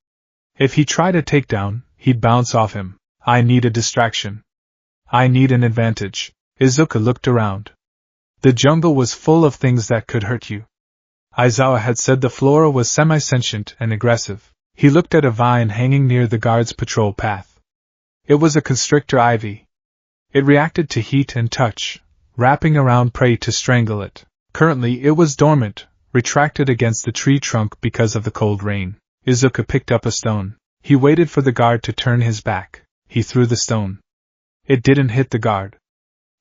S1: If he tried a takedown, he'd bounce off him. I need a distraction. I need an advantage. Izuku looked around. The jungle was full of things that could hurt you. Aizawa had said the flora was semi-sentient and aggressive. He looked at a vine hanging near the guard's patrol path. It was a constrictor ivy. It reacted to heat and touch, wrapping around prey to strangle it. Currently it was dormant, retracted against the tree trunk because of the cold rain. Izuku picked up a stone. He waited for the guard to turn his back. He threw the stone. It didn't hit the guard.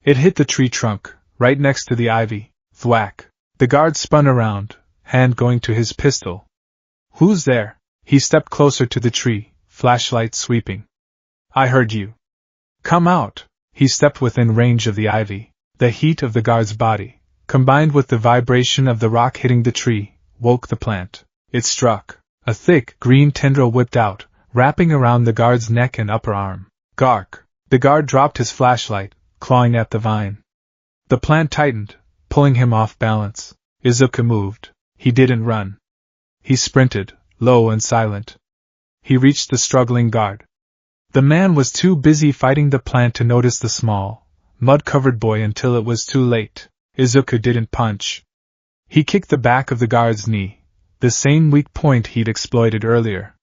S1: It hit the tree trunk, right next to the ivy. Thwack. The guard spun around, hand going to his pistol. Who's there? He stepped closer to the tree, flashlight sweeping. I heard you. Come out. He stepped within range of the ivy. The heat of the guard's body, combined with the vibration of the rock hitting the tree, woke the plant. It struck. A thick, green tendril whipped out, wrapping around the guard's neck and upper arm. Gark! The guard dropped his flashlight, clawing at the vine. The plant tightened, pulling him off balance. Izuku moved. He didn't run. He sprinted, low and silent. He reached the struggling guard. The man was too busy fighting the plant to notice the small, mud-covered boy until it was too late. Izuku didn't punch. He kicked the back of the guard's knee, the same weak point he'd exploited earlier.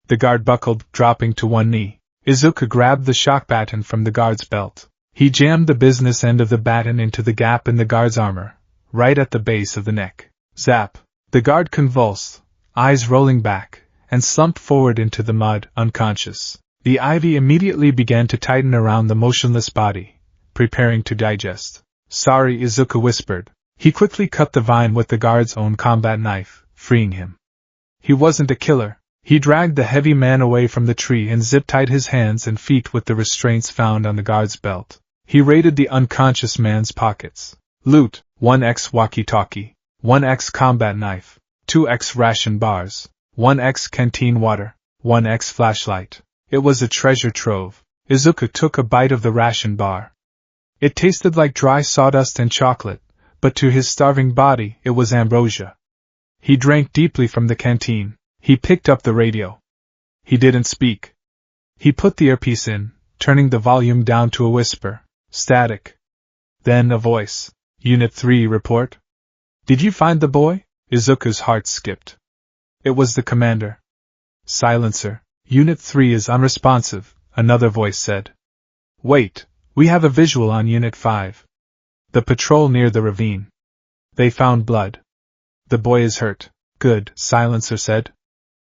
S1: The guard buckled, dropping to one knee. Izuku grabbed the shock baton from the guard's belt. He jammed the business end of the baton into the gap in the guard's armor, right at the base of the neck. Zap! The guard convulsed, eyes rolling back, and slumped forward into the mud, unconscious. The ivy immediately began to tighten around the motionless body, preparing to digest. Sorry, Izuku whispered. He quickly cut the vine with the guard's own combat knife, freeing him. He wasn't a killer. He dragged the heavy man away from the tree and zip-tied his hands and feet with the restraints found on the guard's belt. He raided the unconscious man's pockets. Loot: 1x walkie-talkie, 1x combat knife, 2x ration bars, 1x canteen water, 1x flashlight. It was a treasure trove. Izuku took a bite of the ration bar. It tasted like dry sawdust and chocolate, but to his starving body it was ambrosia. He drank deeply from the canteen. He picked up the radio. He didn't speak. He put the earpiece in, turning the volume down to a whisper. Static. Then a voice. Unit 3 report? Did you find the boy? Izuku's heart skipped. It was the commander. Silencer, Unit 3 is unresponsive, another voice said. Wait, we have a visual on Unit 5. The patrol near the ravine. They found blood. The boy is hurt. Good, Silencer said.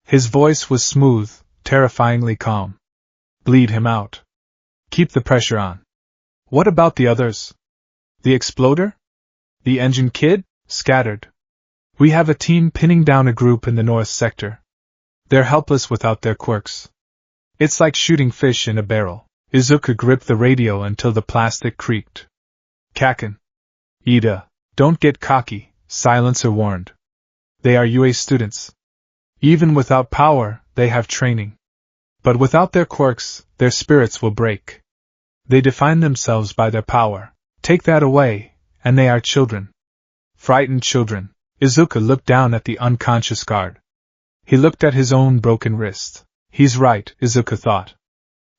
S1: His voice was smooth, terrifyingly calm. Bleed him out. Keep the pressure on. What about the others? The exploder? The engine kid? Scattered. We have a team pinning down a group in the north sector. They're helpless without their quirks. It's like shooting fish in a barrel. Izuku gripped the radio until the plastic creaked. Kaken. Ida, don't get cocky, Silencer warned. They are UA students. Even without power, they have training. But without their quirks, their spirits will break. They define themselves by their power. Take that away, and they are children. Frightened children. Izuku looked down at the unconscious guard. He looked at his own broken wrist. He's right, Izuku thought.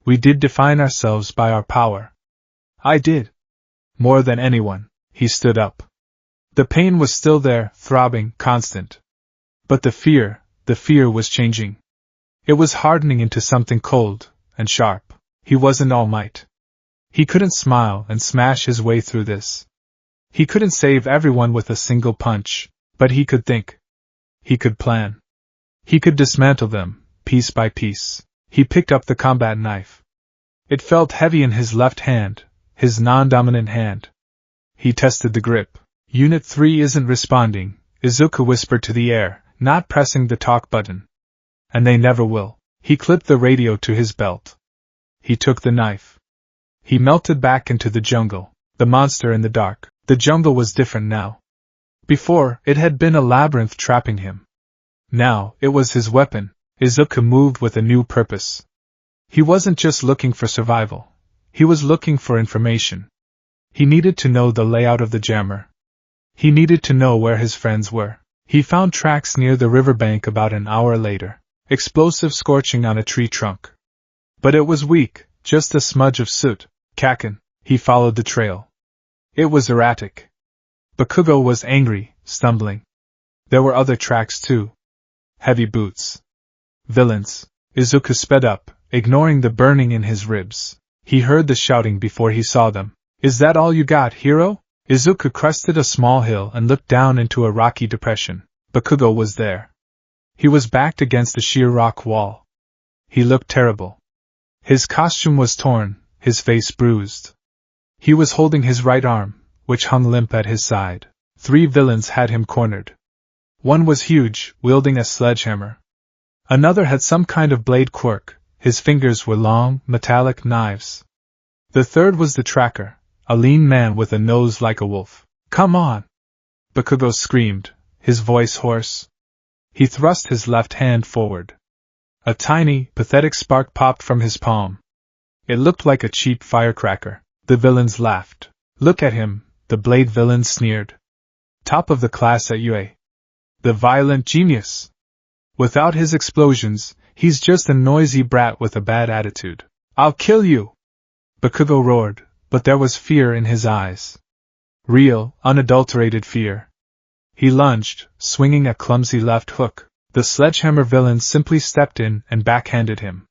S1: We did define ourselves by our power. I did. More than anyone. He stood up. The pain was still there, throbbing, constant. But the fear was changing. It was hardening into something cold and sharp. He wasn't All Might. He couldn't smile and smash his way through this. He couldn't save everyone with a single punch, but he could think. He could plan. He could dismantle them, piece by piece. He picked up the combat knife. It felt heavy in his left hand, his non-dominant hand. He tested the grip. Unit 3 isn't responding, Izuku whispered to the air, not pressing the talk button. And they never will. He clipped the radio to his belt. He took the knife. He melted back into the jungle, the monster in the dark. The jungle was different now. Before, it had been a labyrinth trapping him. Now, it was his weapon. Izuku moved with a new purpose. He wasn't just looking for survival. He was looking for information. He needed to know the layout of the jammer. He needed to know where his friends were. He found tracks near the riverbank about an hour later. Explosive scorching on a tree trunk. But it was weak, just a smudge of soot. Kaken. He followed the trail. It was erratic. Bakugo was angry, stumbling. There were other tracks too. Heavy boots. Villains. Izuku sped up, ignoring the burning in his ribs. He heard the shouting before he saw them. Is that all you got, hero? Izuku crested a small hill and looked down into a rocky depression. Bakugo was there. He was backed against a sheer rock wall. He looked terrible. His costume was torn, his face bruised. He was holding his right arm, which hung limp at his side. 3 villains had him cornered. One was huge, wielding a sledgehammer. Another had some kind of blade quirk. His fingers were long, metallic knives. The third was the tracker, a lean man with a nose like a wolf. Come on! Bakugo screamed, his voice hoarse. He thrust his left hand forward. A tiny, pathetic spark popped from his palm. It looked like a cheap firecracker. The villains laughed. Look at him, the blade villain sneered. Top of the class at UA. The violent genius. Without his explosions, he's just a noisy brat with a bad attitude. I'll kill you! Bakugo roared, but there was fear in his eyes. Real, unadulterated fear. He lunged, swinging a clumsy left hook. The sledgehammer villain simply stepped in and backhanded him.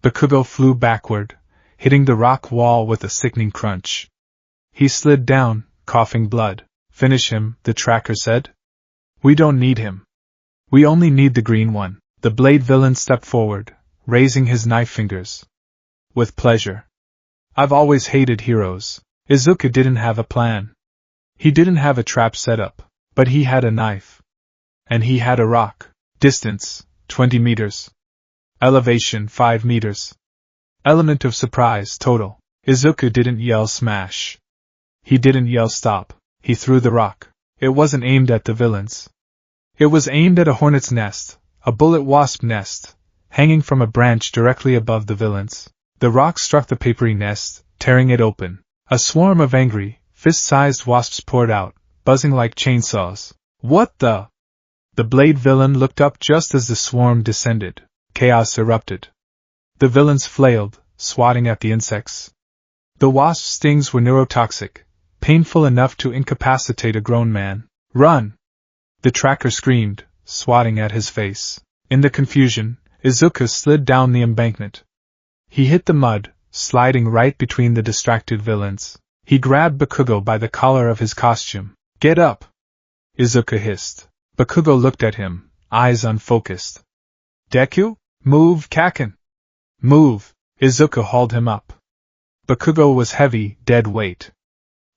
S1: Bakugo flew backward, hitting the rock wall with a sickening crunch. He slid down, coughing blood. Finish him, the tracker said. We don't need him. We only need the green one. The blade villain stepped forward, raising his knife fingers. With pleasure. I've always hated heroes. Izuku didn't have a plan. He didn't have a trap set up, but he had a knife. And he had a rock. Distance, 20 meters. Elevation, 5 meters. Element of surprise, total. Izuku didn't yell smash. He didn't yell stop. He threw the rock. It wasn't aimed at the villains. It was aimed at a hornet's nest, a bullet wasp nest, hanging from a branch directly above the villains. The rock struck the papery nest, tearing it open. A swarm of angry, fist-sized wasps poured out, buzzing like chainsaws. What the? The blade villain looked up just as the swarm descended. Chaos erupted. The villains flailed, swatting at the insects. The wasp stings were neurotoxic, painful enough to incapacitate a grown man. Run! The tracker screamed, swatting at his face. In the confusion, Izuku slid down the embankment. He hit the mud, sliding right between the distracted villains. He grabbed Bakugo by the collar of his costume. "Get up!" Izuku hissed. Bakugo looked at him, eyes unfocused. "Deku? Move, Kaken! Move!" Izuku hauled him up. Bakugo was heavy, dead weight.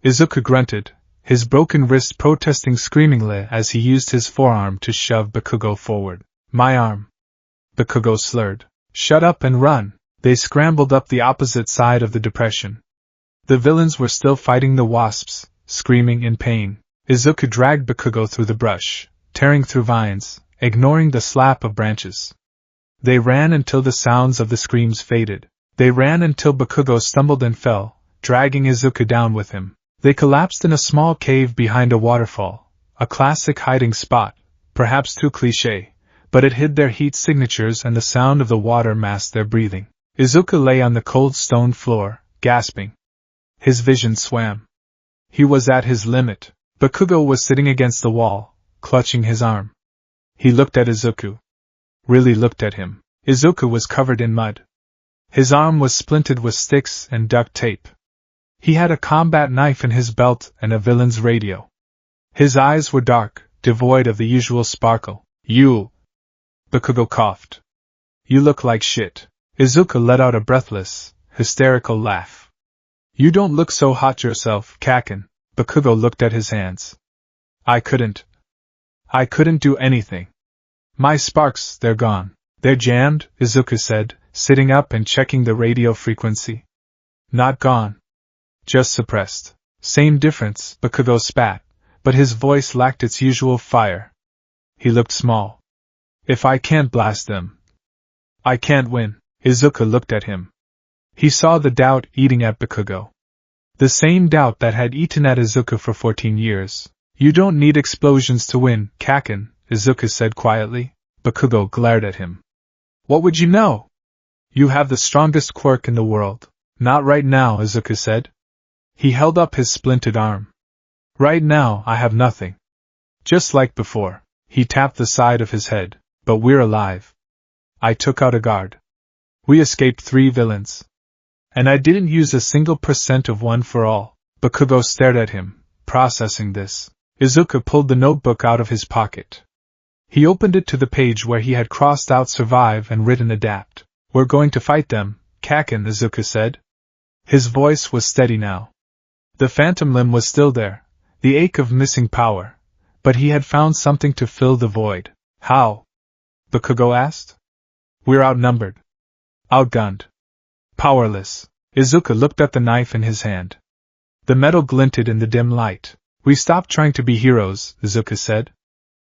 S1: Izuku grunted, his broken wrist protesting screamingly as he used his forearm to shove Bakugo forward. "My arm!" Bakugo slurred. "Shut up and run!" They scrambled up the opposite side of the depression. The villains were still fighting the wasps, screaming in pain. Izuku dragged Bakugo through the brush, tearing through vines, ignoring the slap of branches. They ran until the sounds of the screams faded. They ran until Bakugo stumbled and fell, dragging Izuku down with him. They collapsed in a small cave behind a waterfall, a classic hiding spot, perhaps too cliché, but it hid their heat signatures and the sound of the water masked their breathing. Izuku lay on the cold stone floor, gasping. His vision swam. He was at his limit. Bakugo was sitting against the wall, clutching his arm. He looked at Izuku. Really looked at him. Izuku was covered in mud. His arm was splintered with sticks and duct tape. He had a combat knife in his belt and a villain's radio. His eyes were dark, devoid of the usual sparkle. "You!" Bakugo coughed. "You look like shit." Izuku let out a breathless, hysterical laugh. "You don't look so hot yourself, Kaken." Bakugo looked at his hands. I couldn't do anything. "My sparks, they're gone." "They're jammed," Izuku said, sitting up and checking the radio frequency. "Not gone. Just suppressed." "Same difference," Bakugo spat, but his voice lacked its usual fire. He looked small. "If I can't blast them, I can't win." Izuku looked at him. He saw the doubt eating at Bakugo. The same doubt that had eaten at Izuku for 14 years. "You don't need explosions to win, Kaken," Izuku said quietly. Bakugo glared at him. "What would you know? You have the strongest quirk in the world." "Not right now," Izuku said. He held up his splintered arm. "Right now I have nothing. Just like before." He tapped the side of his head. "But we're alive. I took out a guard. We escaped 3 villains. And I didn't use a single % of one for all." Bakugo stared at him, processing this. Izuku pulled the notebook out of his pocket. He opened it to the page where he had crossed out survive and written adapt. "We're going to fight them, Kaken," Izuku said. His voice was steady now. The phantom limb was still there, the ache of missing power, but he had found something to fill the void. "How?" Bakugo asked. "We're outnumbered. Outgunned. Powerless." Izuku looked at the knife in his hand. The metal glinted in the dim light. "We stopped trying to be heroes," Izuku said.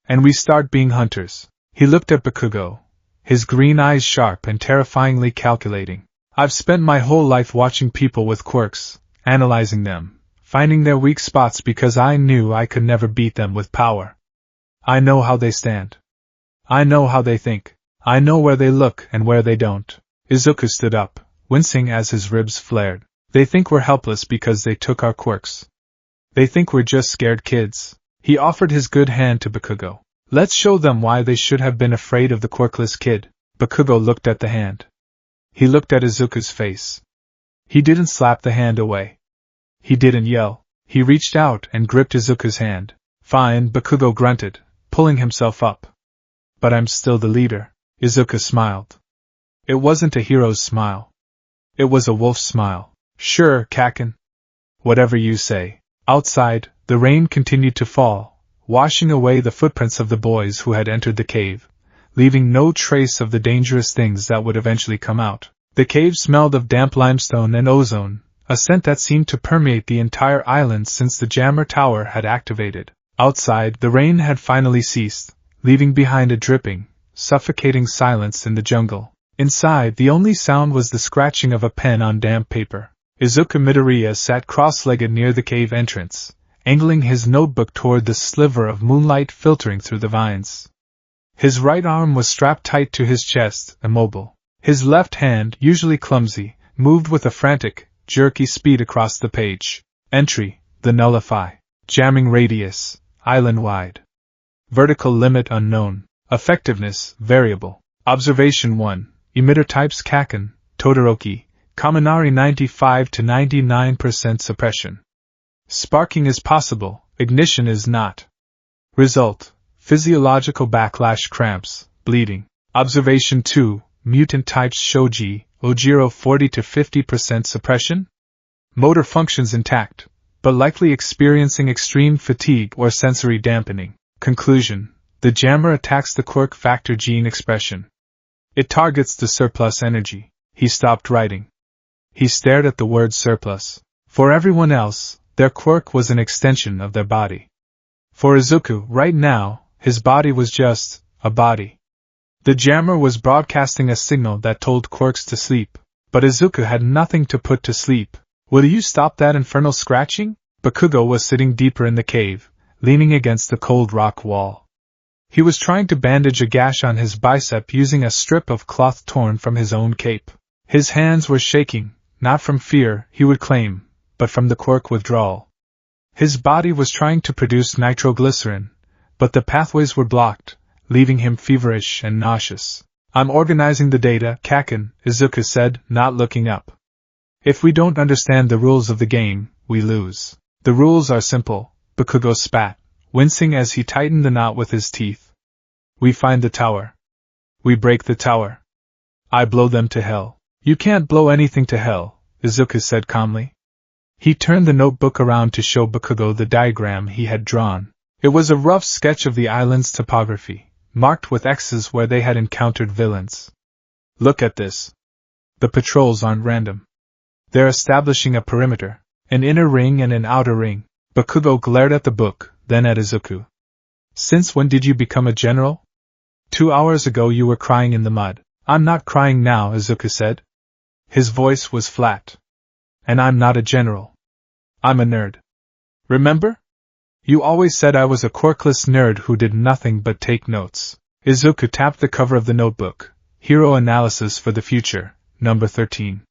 S1: "And we start being hunters." He looked at Bakugo, his green eyes sharp and terrifyingly calculating. "I've spent my whole life watching people with quirks, analyzing them, finding their weak spots because I knew I could never beat them with power. I know how they stand. I know how they think. I know where they look and where they don't." Izuku stood up, wincing as his ribs flared. "They think we're helpless because they took our quirks. They think we're just scared kids." He offered his good hand to Bakugo. "Let's show them why they should have been afraid of the quirkless kid." Bakugo looked at the hand. He looked at Izuku's face. He didn't slap the hand away. He didn't yell. He reached out and gripped Izuku's hand. "Fine," Bakugo grunted, pulling himself up. "But I'm still the leader." Izuku smiled. It wasn't a hero's smile. It was a wolf's smile. "Sure, Kaken. Whatever you say." Outside, the rain continued to fall, washing away the footprints of the boys who had entered the cave, leaving no trace of the dangerous things that would eventually come out. The cave smelled of damp limestone and ozone, a scent that seemed to permeate the entire island since the jammer tower had activated. Outside, the rain had finally ceased, leaving behind a dripping, suffocating silence in the jungle. Inside, the only sound was the scratching of a pen on damp paper. Izuku Midoriya sat cross-legged near the cave entrance, angling his notebook toward the sliver of moonlight filtering through the vines. His right arm was strapped tight to his chest, immobile. His left hand, usually clumsy, moved with a frantic, jerky speed across the page. Entry: the nullify. Jamming radius: island-wide. Vertical limit unknown. Effectiveness variable. Observation 1. Emitter types Kaken, Todoroki, Kaminari 95 to 99% suppression. Sparking is possible, ignition is not. Result. Physiological backlash cramps, bleeding. Observation 2. Mutant types Shoji, Ojiro 40 to 50% suppression? Motor functions intact, but likely experiencing extreme fatigue or sensory dampening. Conclusion. The jammer attacks the quirk factor gene expression. It targets the surplus energy. He stopped writing. He stared at the word surplus. For everyone else, their quirk was an extension of their body. For Izuku, right now, his body was just a body. The jammer was broadcasting a signal that told quirks to sleep, but Izuku had nothing to put to sleep. Will you stop that infernal scratching? Bakugo was sitting deeper in the cave, leaning against the cold rock wall. He was trying to bandage a gash on his bicep using a strip of cloth torn from his own cape. His hands were shaking, not from fear, he would claim, but from the quirk withdrawal. His body was trying to produce nitroglycerin, but the pathways were blocked, leaving him feverish and nauseous. I'm organizing the data, Kaken, Izuku said, not looking up. If we don't understand the rules of the game, we lose. The rules are simple, Bakugo spat, wincing as he tightened the knot with his teeth. We find the tower. We break the tower. I blow them to hell. You can't blow anything to hell, Izuku said calmly. He turned the notebook around to show Bakugo the diagram he had drawn. It was a rough sketch of the island's topography, marked with X's where they had encountered villains. Look at this. The patrols aren't random. They're establishing a perimeter, an inner ring and an outer ring. Bakugo glared at the book, then at Izuku. Since when did you become a general? 2 hours ago you were crying in the mud. I'm not crying now, Izuku said. His voice was flat. And I'm not a general. I'm a nerd. Remember? You always said I was a quirkless nerd who did nothing but take notes. Izuku tapped the cover of the notebook. Hero Analysis for the Future, number 13.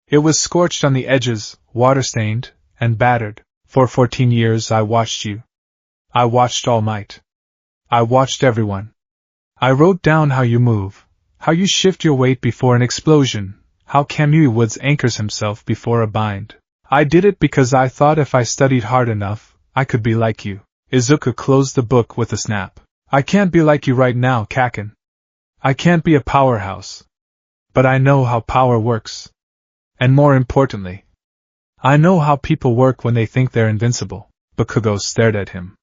S1: It was scorched on the edges, water-stained, and battered. For 14 years I watched you. I watched All Might. I watched everyone. I wrote down how you move, how you shift your weight before an explosion, how Kamui Woods anchors himself before a bind. I did it because I thought if I studied hard enough, I could be like you. Izuku closed the book with a snap. I can't be like you right now, Kaken. I can't be a powerhouse. But I know how power works. And more importantly, I know how people work when they think they're invincible. Bakugo stared at him.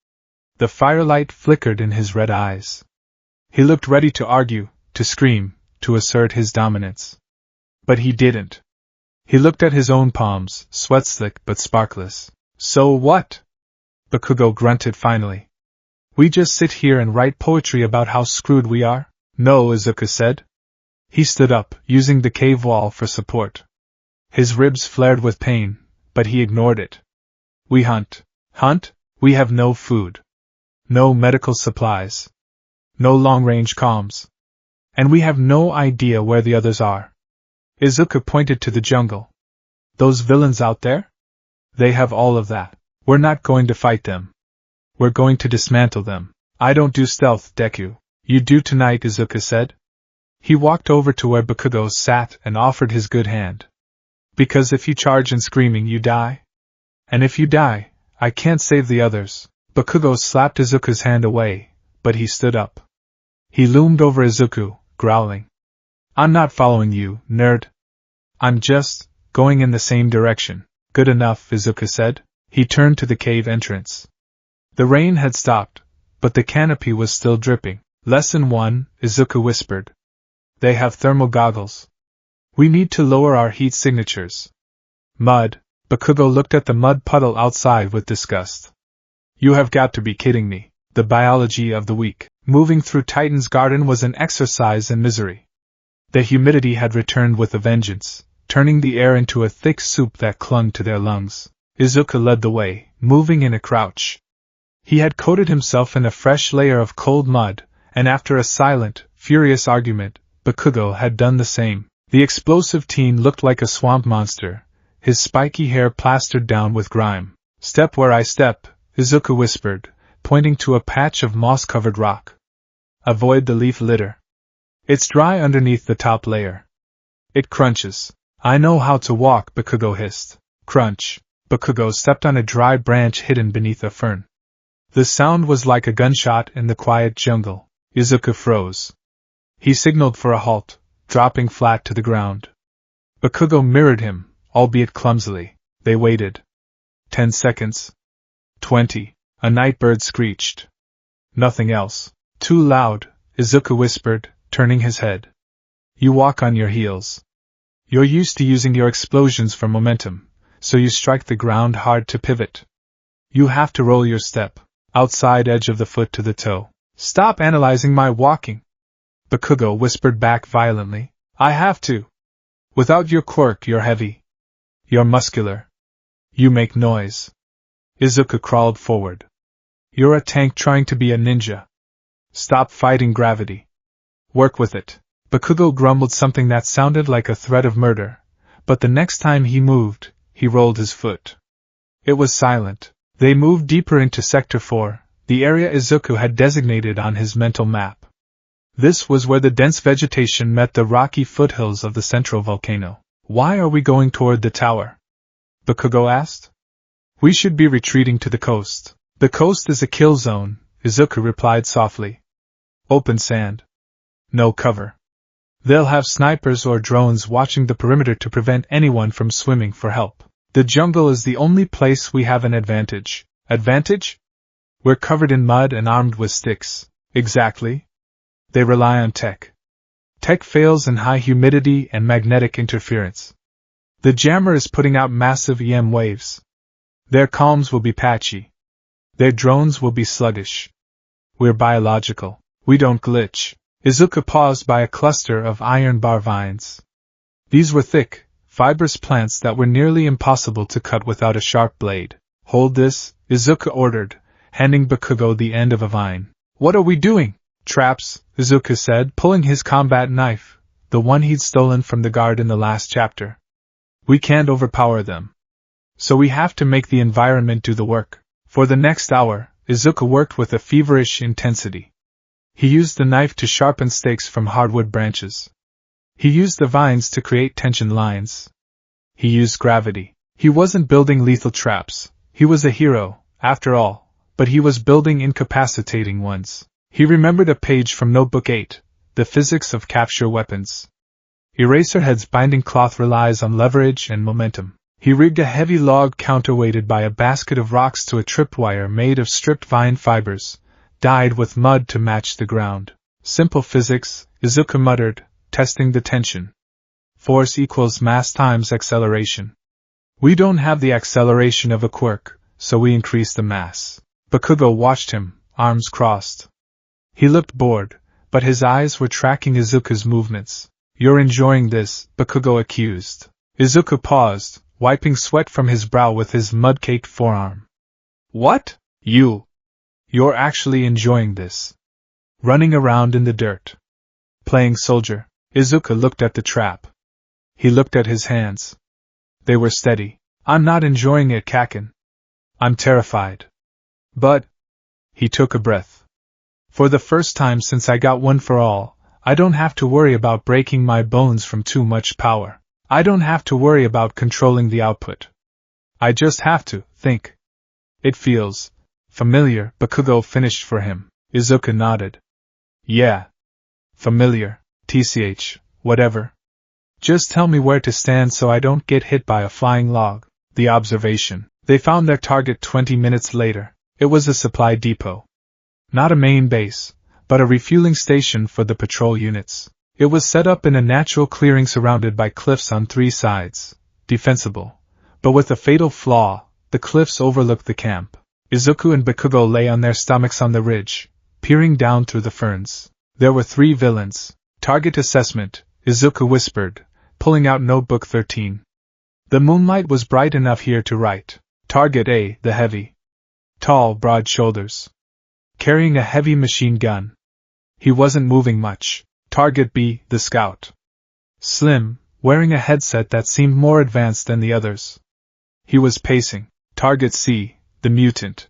S1: The firelight flickered in his red eyes. He looked ready to argue, to scream, to assert his dominance. But he didn't. He looked at his own palms, sweat-slick but sparkless. So what? Bakugo grunted finally. We just sit here and write poetry about how screwed we are? No, Izuku said. He stood up, using the cave wall for support. His ribs flared with pain, but he ignored it. We hunt. Hunt? We have no food. No medical supplies. No long-range comms. And we have no idea where the others are. Izuku pointed to the jungle. Those villains out there? They have all of that. We're not going to fight them. We're going to dismantle them. I don't do stealth, Deku. You do tonight, Izuku said. He walked over to where Bakugo sat and offered his good hand. Because if you charge and screaming, you die. And if you die, I can't save the others. Bakugo slapped Izuku's hand away, but he stood up. He loomed over Izuku, growling. I'm not following you, nerd. I'm just going in the same direction. Good enough, Izuku said. He turned to the cave entrance. The rain had stopped, but the canopy was still dripping. Lesson 1, Izuku whispered. They have thermal goggles. We need to lower our heat signatures. Mud. Bakugo looked at the mud puddle outside with disgust. You have got to be kidding me. The biology of the week. Moving through Titan's garden was an exercise in misery. The humidity had returned with a vengeance, turning the air into a thick soup that clung to their lungs. Izuku led the way, moving in a crouch. He had coated himself in a fresh layer of cold mud, and after a silent, furious argument, Bakugo had done the same. The explosive teen looked like a swamp monster, his spiky hair plastered down with grime. Step where I step, Izuku whispered, pointing to a patch of moss-covered rock. Avoid the leaf litter. It's dry underneath the top layer. It crunches. I know how to walk, Bakugo hissed. Crunch. Bakugo stepped on a dry branch hidden beneath a fern. The sound was like a gunshot in the quiet jungle. Izuku froze. He signaled for a halt, dropping flat to the ground. Bakugo mirrored him, albeit clumsily. They waited. 10 seconds. 20. A night bird screeched. Nothing else. Too loud, Izuku whispered, turning his head. You walk on your heels. You're used to using your explosions for momentum, so you strike the ground hard to pivot. You have to roll your step, outside edge of the foot to the toe. Stop analyzing my walking. Bakugo whispered back violently. I have to. Without your quirk, you're heavy. You're muscular. You make noise. Izuku crawled forward. You're a tank trying to be a ninja. Stop fighting gravity. Work with it. Bakugo grumbled something that sounded like a threat of murder, but the next time he moved, he rolled his foot. It was silent. They moved deeper into Sector 4, the area Izuku had designated on his mental map. This was where the dense vegetation met the rocky foothills of the central volcano. Why are we going toward the tower? Bakugo asked. We should be retreating to the coast. The coast is a kill zone, Izuku replied softly. Open sand. No cover. They'll have snipers or drones watching the perimeter to prevent anyone from swimming for help. The jungle is the only place we have an advantage. Advantage? We're covered in mud and armed with sticks. Exactly. They rely on tech. Tech fails in high humidity and magnetic interference. The jammer is putting out massive EM waves. Their comms will be patchy. Their drones will be sluggish. We're biological. We don't glitch. Izuku paused by a cluster of iron bar vines. These were thick, fibrous plants that were nearly impossible to cut without a sharp blade. Hold this, Izuku ordered, handing Bakugo the end of a vine. What are we doing? Traps, Izuku said, pulling his combat knife, the one he'd stolen from the guard in the last chapter. We can't overpower them. So we have to make the environment do the work. For the next hour, Izuku worked with a feverish intensity. He used the knife to sharpen stakes from hardwood branches. He used the vines to create tension lines. He used gravity. He wasn't building lethal traps. He was a hero, after all, but he was building incapacitating ones. He remembered a page from Notebook 8, The Physics of Capture Weapons. Eraserhead's binding cloth relies on leverage and momentum. He rigged a heavy log counterweighted by a basket of rocks to a tripwire made of stripped vine fibers, dyed with mud to match the ground. Simple physics, Izuku muttered, testing the tension. Force equals mass times acceleration. We don't have the acceleration of a quirk, so we increase the mass. Bakugo watched him, arms crossed. He looked bored, but his eyes were tracking Izuku's movements. You're enjoying this, Bakugo accused. Izuku paused, wiping sweat from his brow with his mud-caked forearm. What? You're actually enjoying this. Running around in the dirt. Playing soldier. Izuku looked at the trap. He looked at his hands. They were steady. I'm not enjoying it, Kaken. I'm terrified. But... He took a breath. For the first time since I got One for All, I don't have to worry about breaking my bones from too much power. I don't have to worry about controlling the output. I just have to think. It feels familiar, Bakugo finished for him. Izuku nodded. Yeah. Familiar. TCH, whatever. Just tell me where to stand so I don't get hit by a flying log. The observation. They found their target 20 minutes later. It was a supply depot. Not a main base, but a refueling station for the patrol units. It was set up in a natural clearing surrounded by cliffs on 3 sides, defensible, but with a fatal flaw, the cliffs overlooked the camp. Izuku and Bakugo lay on their stomachs on the ridge, peering down through the ferns. There were 3 villains. Target assessment, Izuku whispered, pulling out Notebook 13. The moonlight was bright enough here to write. Target A, the heavy. Tall, broad shoulders. Carrying a heavy machine gun. He wasn't moving much. Target B, the scout. Slim, wearing a headset that seemed more advanced than the others. He was pacing. Target C, the mutant.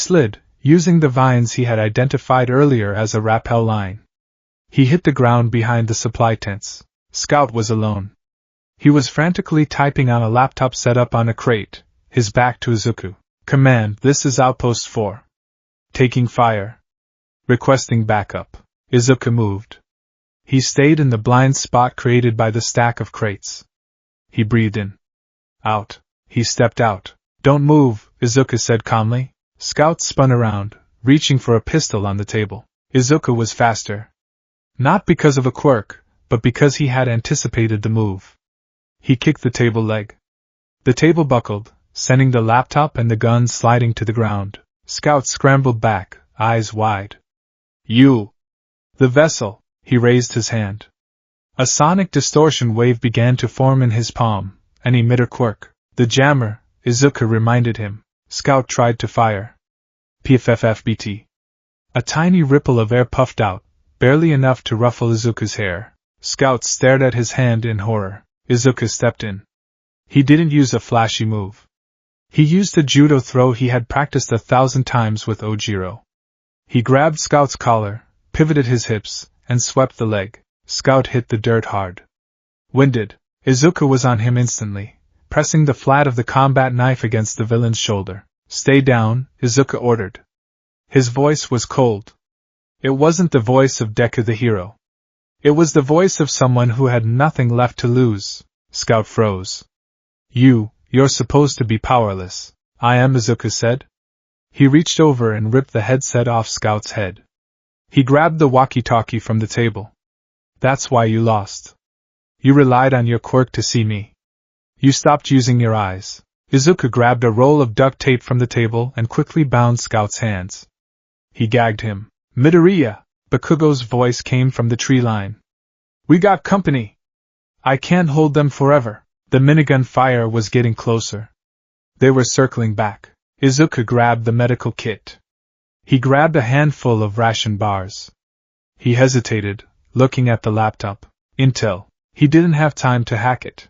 S1: slid, using the vines he had identified earlier as a rappel line. He hit the ground behind the supply tents. Scout was alone. He was frantically typing on a laptop set up on a crate, his back to Izuku. Command, this is Outpost 4. Taking fire. Requesting backup. Izuku moved. He stayed in the blind spot created by the stack of crates. He breathed in. Out. He stepped out. Don't move, Izuku said calmly. Scout spun around, reaching for a pistol on the table. Izuku was faster. Not because of a quirk, but because he had anticipated the move. He kicked the table leg. The table buckled, sending the laptop and the gun sliding to the ground. Scout scrambled back, eyes wide. You! The vessel! He raised his hand. A sonic distortion wave began to form in his palm, an emitter Quirk. The jammer, Izuku reminded him. Scout tried to fire. PFFFBT. A tiny ripple of air puffed out, barely enough to ruffle Izuku's hair. Scout stared at his hand in horror. Izuku stepped in. He didn't use a flashy move. He used a judo throw he had practiced 1,000 times with Ojiro. He grabbed Scout's collar, pivoted his hips, and swept the leg. Scout hit the dirt hard. Winded, Izuku was on him instantly, pressing the flat of the combat knife against the villain's shoulder. Stay down, Izuku ordered. His voice was cold. It wasn't the voice of Deku the hero. It was the voice of someone who had nothing left to lose. Scout froze. You're supposed to be powerless. I am, Izuku said. He reached over and ripped the headset off Scout's head. He grabbed the walkie-talkie from the table. That's why you lost. You relied on your quirk to see me. You stopped using your eyes. Izuku grabbed a roll of duct tape from the table and quickly bound Scout's hands. He gagged him. Midoriya! Bakugo's voice came from the tree line. We got company! I can't hold them forever. The minigun fire was getting closer. They were circling back. Izuku grabbed the medical kit. He grabbed a handful of ration bars. He hesitated, looking at the laptop. Intel. He didn't have time to hack it.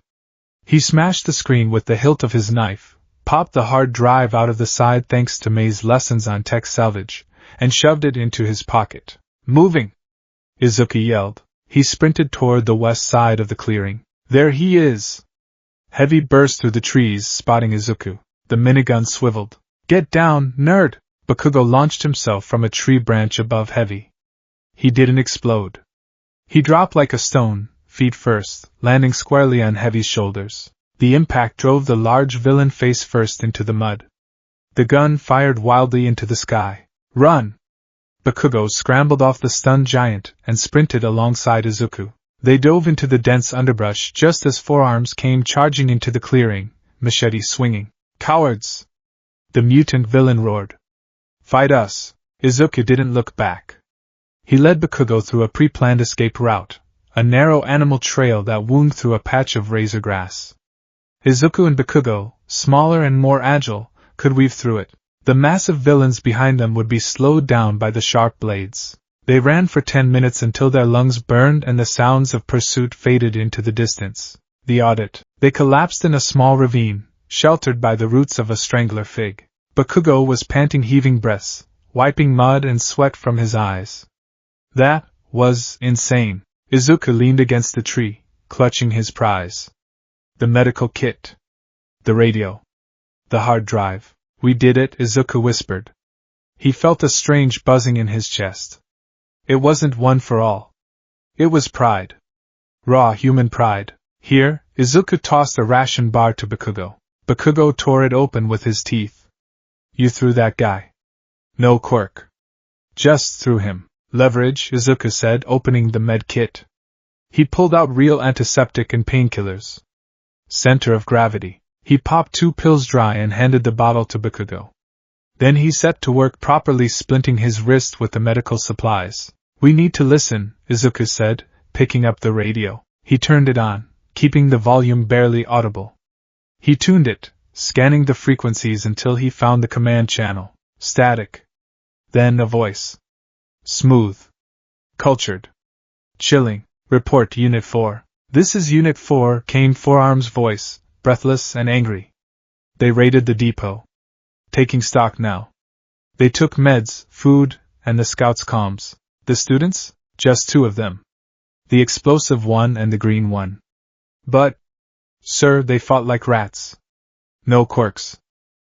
S1: He smashed the screen with the hilt of his knife, popped the hard drive out of the side thanks to Mei's lessons on tech salvage, and shoved it into his pocket. Moving! Izuku yelled. He sprinted toward the west side of the clearing. There he is! Heavy burst through the trees, spotting Izuku. The minigun swiveled. Get down, nerd! Bakugo launched himself from a tree branch above Heavy. He didn't explode. He dropped like a stone, feet first, landing squarely on Heavy's shoulders. The impact drove the large villain face first into the mud. The gun fired wildly into the sky. Run! Bakugo scrambled off the stunned giant and sprinted alongside Izuku. They dove into the dense underbrush just as forearms came charging into the clearing, machete swinging. Cowards! The mutant villain roared. Fight us! Izuku didn't look back. He led Bakugo through a pre-planned escape route, a narrow animal trail that wound through a patch of razor grass. Izuku and Bakugo, smaller and more agile, could weave through it. The massive villains behind them would be slowed down by the sharp blades. They ran for 10 minutes until their lungs burned and the sounds of pursuit faded into the distance. The audit. They collapsed in a small ravine, sheltered by the roots of a strangler fig. Bakugo was panting, heaving breaths, wiping mud and sweat from his eyes. That was insane. Izuku leaned against the tree, clutching his prize. The medical kit. The radio. The hard drive. We did it, Izuku whispered. He felt a strange buzzing in his chest. It wasn't one for all. It was pride. Raw human pride. Here, Izuku tossed a ration bar to Bakugo. Bakugo tore it open with his teeth. You threw that guy. No quirk. Just threw him. Leverage, Izuku said, opening the med kit. He pulled out real antiseptic and painkillers. Center of gravity. He popped 2 pills dry and handed the bottle to Bakugo. Then he set to work properly splinting his wrist with the medical supplies. We need to listen, Izuku said, picking up the radio. He turned it on, keeping the volume barely audible. He tuned it, scanning the frequencies until he found the command channel. Static. Then a voice. Smooth. Cultured. Chilling. Report Unit 4. This is Unit 4, came Forearm's voice, breathless and angry. They raided the depot. Taking stock now. They took meds, food, and the scouts' comms. The students? Just 2 of them. The explosive one and the green one. But, sir, they fought like rats. No quirks.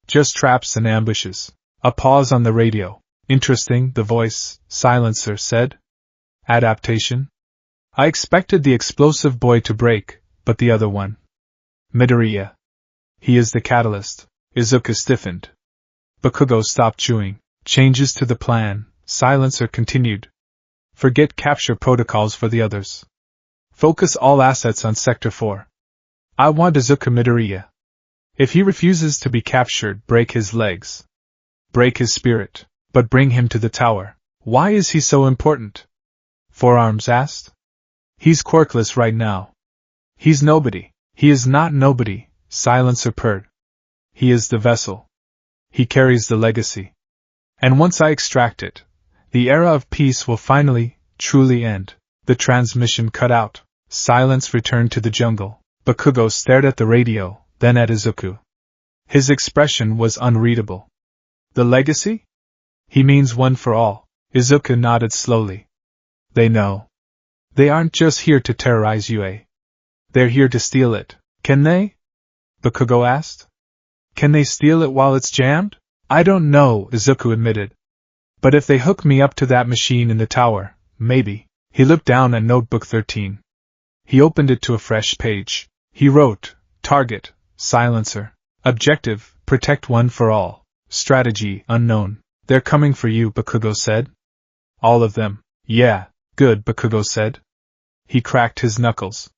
S1: Just traps and ambushes. A pause on the radio. Interesting, the voice, silencer, said. Adaptation? I expected the explosive boy to break, but the other one. Midoriya. He is the catalyst. Izuku stiffened. Bakugo stopped chewing. Changes to the plan, silencer continued. Forget capture protocols for the others. Focus all assets on Sector 4. I want Izuku Midoriya. If he refuses to be captured, break his legs. Break his spirit. But bring him to the tower. Why is he so important? Forearms asked. He's quirkless right now. He's nobody. He is not nobody, Silencer purred. He is the vessel. He carries the legacy. And once I extract it, the era of peace will finally, truly end. The transmission cut out. Silence returned to the jungle. Bakugo stared at the radio, then at Izuku. His expression was unreadable. The legacy? He means one for all. Izuku nodded slowly. They know. They aren't just here to terrorize UA. They're here to steal it. Can they? Bakugo asked. Can they steal it while it's jammed? I don't know, Izuku admitted. But if they hook me up to that machine in the tower, maybe. He looked down at Notebook 13. He opened it to a fresh page. He wrote, Target, Silencer. Objective, protect one for all. Strategy, unknown. They're coming for you, Bakugo said. All of them. Yeah, good, Bakugo said. He cracked his knuckles.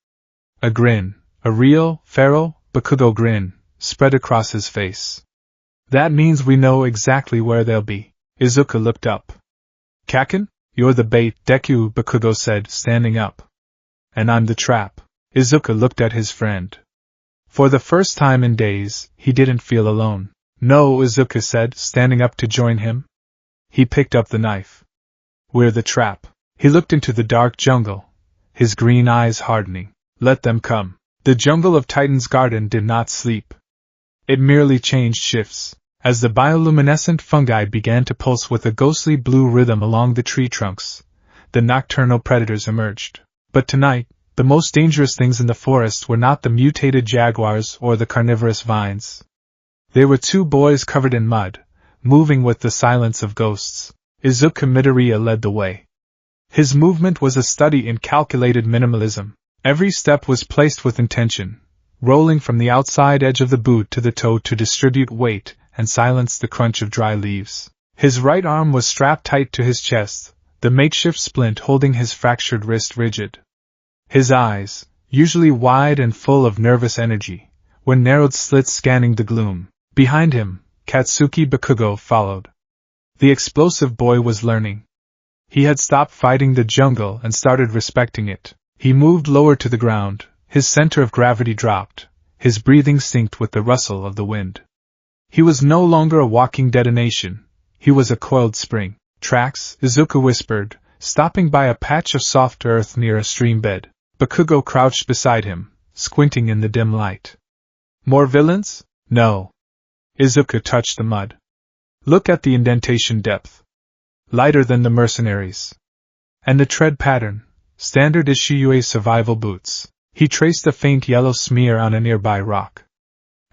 S1: A grin, a real, feral, Bakugo grin, spread across his face. That means we know exactly where they'll be. Izuku looked up. Kaken? You're the bait, Deku, Bakugo said, standing up. And I'm the trap. Izuku looked at his friend. For the first time in days, he didn't feel alone. No, Izuku said, standing up to join him. He picked up the knife. We're the trap. He looked into the dark jungle, his green eyes hardening. Let them come. The jungle of Titan's Garden did not sleep. It merely changed shifts. As the bioluminescent fungi began to pulse with a ghostly blue rhythm along the tree trunks, the nocturnal predators emerged. But tonight, the most dangerous things in the forest were not the mutated jaguars or the carnivorous vines. They were two boys covered in mud, moving with the silence of ghosts. Izuku Midoriya led the way. His movement was a study in calculated minimalism. Every step was placed with intention, rolling from the outside edge of the boot to the toe to distribute weight and silence the crunch of dry leaves. His right arm was strapped tight to his chest, the makeshift splint holding his fractured wrist rigid. His eyes, usually wide and full of nervous energy, were narrowed slits scanning the gloom. Behind him, Katsuki Bakugo followed. The explosive boy was learning. He had stopped fighting the jungle and started respecting it. He moved lower to the ground, his center of gravity dropped, his breathing synced with the rustle of the wind. He was no longer a walking detonation, he was a coiled spring. Tracks, Izuku whispered, stopping by a patch of soft earth near a stream bed. Bakugo crouched beside him, squinting in the dim light. More villains? No. Izuku touched the mud. Look at the indentation depth. Lighter than the mercenaries. And the tread pattern, standard issue UA survival boots. He traced a faint yellow smear on a nearby rock.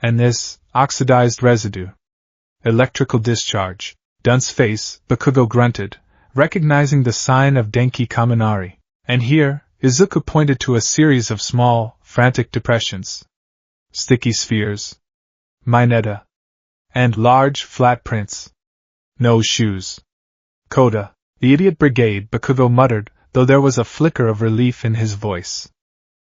S1: And this, oxidized residue. Electrical discharge. Dunce face, Bakugo grunted, recognizing the sign of Denki Kaminari. And here, Izuku pointed to a series of small, frantic depressions. Sticky spheres. Mineta. And large, flat prints. No shoes. Coda. The idiot brigade, Bakugo muttered, though there was a flicker of relief in his voice.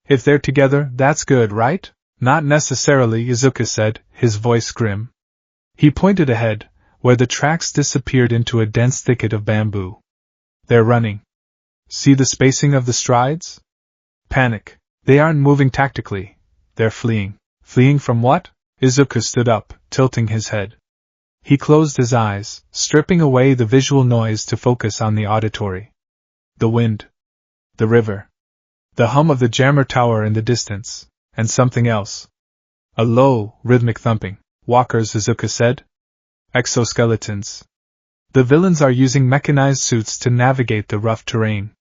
S1: If they're together, that's good, right? Not necessarily, Izuku said, his voice grim. He pointed ahead, where the tracks disappeared into a dense thicket of bamboo. They're running. See the spacing of the strides? Panic. They aren't moving tactically. They're fleeing. Fleeing from what? Izuku stood up, tilting his head. He closed his eyes, stripping away the visual noise to focus on the auditory. The wind. The river. The hum of the jammer tower in the distance. And something else. A low, rhythmic thumping. Walkers, Izuku said. Exoskeletons. The villains are using mechanized suits to navigate the rough terrain.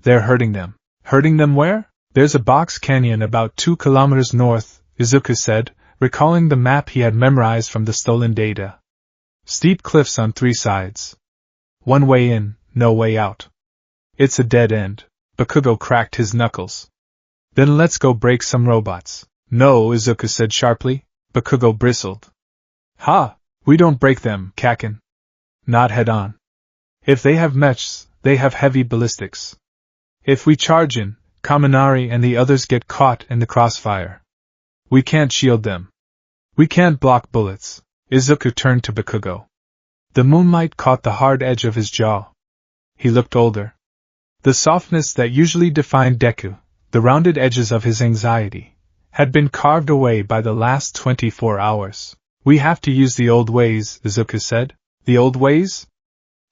S1: They're hurting them. Hurting them where? There's a box canyon about 2 kilometers north, Izuku said, recalling the map he had memorized from the stolen data. Steep cliffs on 3 sides. One way in, no way out. It's a dead end. Bakugo cracked his knuckles. Then let's go break some robots. No, Izuku said sharply. Bakugo bristled. Ha! We don't break them, Kaken. Not head on. If they have mechs, they have heavy ballistics. If we charge in, Kaminari and the others get caught in the crossfire. We can't shield them. We can't block bullets. Izuku turned to Bakugo. The moonlight caught the hard edge of his jaw. He looked older. The softness that usually defined Deku, the rounded edges of his anxiety, had been carved away by the last 24 hours. We have to use the old ways, Izuku said. The old ways?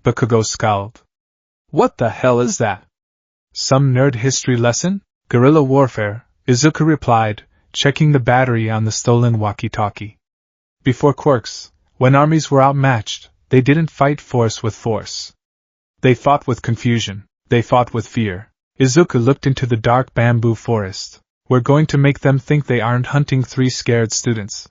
S1: Bakugo scowled. What the hell is that? Some nerd history lesson? Guerrilla warfare, Izuku replied, checking the battery on the stolen walkie-talkie. Before Quirks, when armies were outmatched, they didn't fight force with force. They fought with confusion. They fought with fear. Izuku looked into the dark bamboo forest. We're going to make them think they aren't hunting 3 scared students.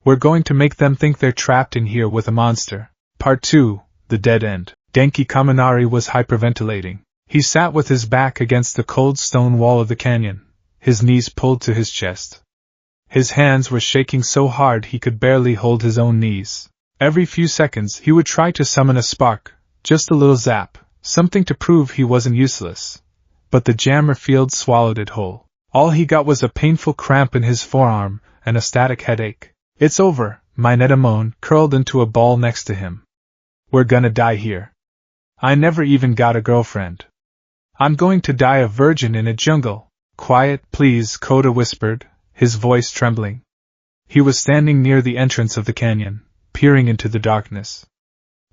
S1: We're going to make them think they're trapped in here with a monster. Part 2, The Dead End. Denki Kaminari was hyperventilating. He sat with his back against the cold stone wall of the canyon, his knees pulled to his chest. His hands were shaking so hard he could barely hold his own knees. Every few seconds he would try to summon a spark, just a little zap, something to prove he wasn't useless. But the jammer field swallowed it whole. All he got was a painful cramp in his forearm and a static headache. It's over, Mineta moaned, curled into a ball next to him. We're gonna die here. I never even got a girlfriend. I'm going to die a virgin in a jungle. Quiet, please, Koda whispered, his voice trembling. He was standing near the entrance of the canyon, peering into the darkness.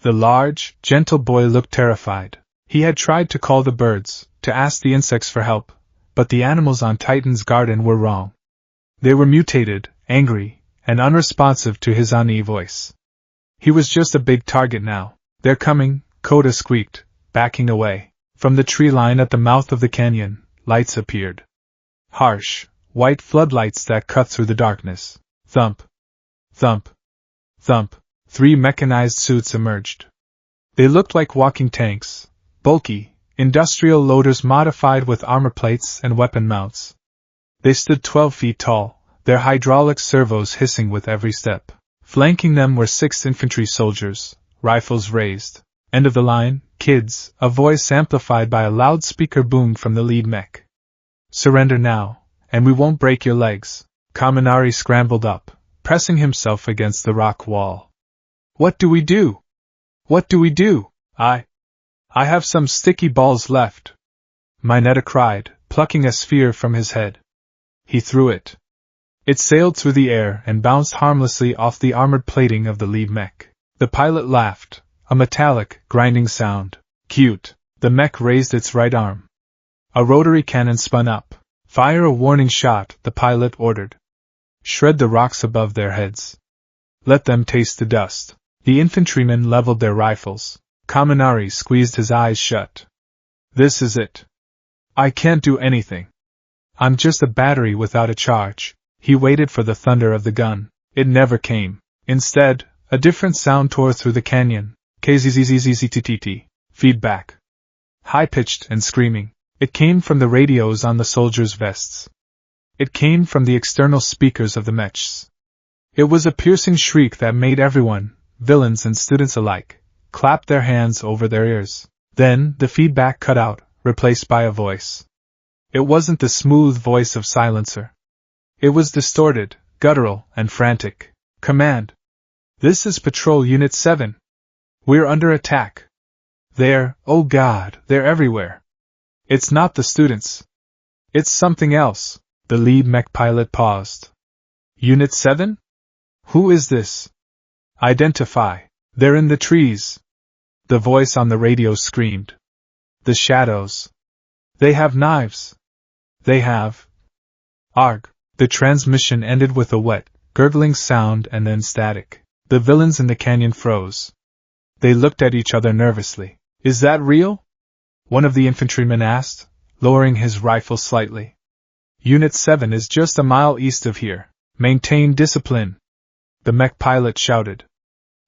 S1: The large, gentle boy looked terrified. He had tried to call the birds, to ask the insects for help, but the animals on Titan's garden were wrong. They were mutated, angry, and unresponsive to his Ani voice. He was just a big target now. They're coming, Koda squeaked, backing away. From the tree line at the mouth of the canyon, lights appeared. Harsh, white floodlights that cut through the darkness. Thump. Thump. Thump. 3 mechanized suits emerged. They looked like walking tanks, bulky, industrial loaders modified with armor plates and weapon mounts. They stood 12 feet tall, their hydraulic servos hissing with every step. Flanking them were 6 infantry soldiers, rifles raised. End of the line, kids, a voice amplified by a loudspeaker boomed from the lead mech. Surrender now, and we won't break your legs. Kaminari scrambled up, pressing himself against the rock wall. What do we do? What do we do? I have some sticky balls left. Mineta cried, plucking a sphere from his head. He threw it. It sailed through the air and bounced harmlessly off the armored plating of the lead mech. The pilot laughed, a metallic, grinding sound. Cute. The mech raised its right arm. A rotary cannon spun up. Fire a warning shot, the pilot ordered. Shred the rocks above their heads. Let them taste the dust. The infantrymen leveled their rifles. Kaminari squeezed his eyes shut. This is it. I can't do anything. I'm just a battery without a charge. He waited for the thunder of the gun. It never came. Instead, a different sound tore through the canyon. KZZZZZTT. Feedback. High-pitched and screaming. It came from the radios on the soldiers' vests. It came from the external speakers of the mechs. It was a piercing shriek that made everyone, villains and students alike, clap their hands over their ears. Then, the feedback cut out, replaced by a voice. It wasn't the smooth voice of Silencer. It was distorted, guttural, and frantic. Command. This is Patrol Unit 7. We're under attack. Oh God, they're everywhere. It's not the students. It's something else. The lead mech pilot paused. Unit 7? Who is this? Identify. They're in the trees. The voice on the radio screamed. The shadows. They have knives. They have. Arg. The transmission ended with a wet, gurgling sound and then static. The villains in the canyon froze. They looked at each other nervously. Is that real? One of the infantrymen asked, lowering his rifle slightly. Unit 7 is just a mile east of here. Maintain discipline. The mech pilot shouted.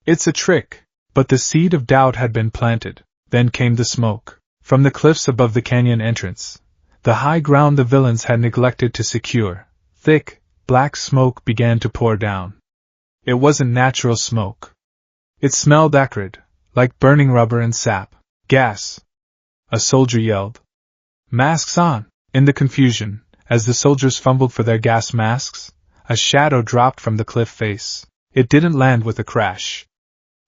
S1: It's a trick. But the seed of doubt had been planted. Then came the smoke. From the cliffs above the canyon entrance, the high ground the villains had neglected to secure, thick, black smoke began to pour down. It wasn't natural smoke. It smelled acrid, like burning rubber and sap. Gas! A soldier yelled. Masks on! In the confusion, as the soldiers fumbled for their gas masks, a shadow dropped from the cliff face. It didn't land with a crash.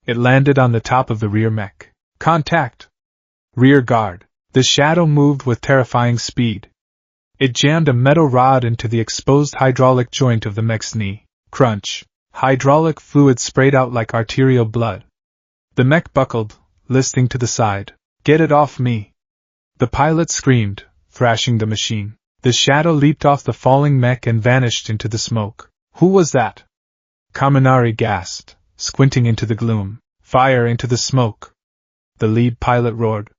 S1: It landed on the top of the rear mech. Contact! Rear guard! The shadow moved with terrifying speed. It jammed a metal rod into the exposed hydraulic joint of the mech's knee. Crunch. Hydraulic fluid sprayed out like arterial blood. The mech buckled, listing to the side. Get it off me! The pilot screamed, thrashing the machine. The shadow leaped off the falling mech and vanished into the smoke. Who was that? Kaminari gasped, squinting into the gloom. Fire into the smoke! The lead pilot roared.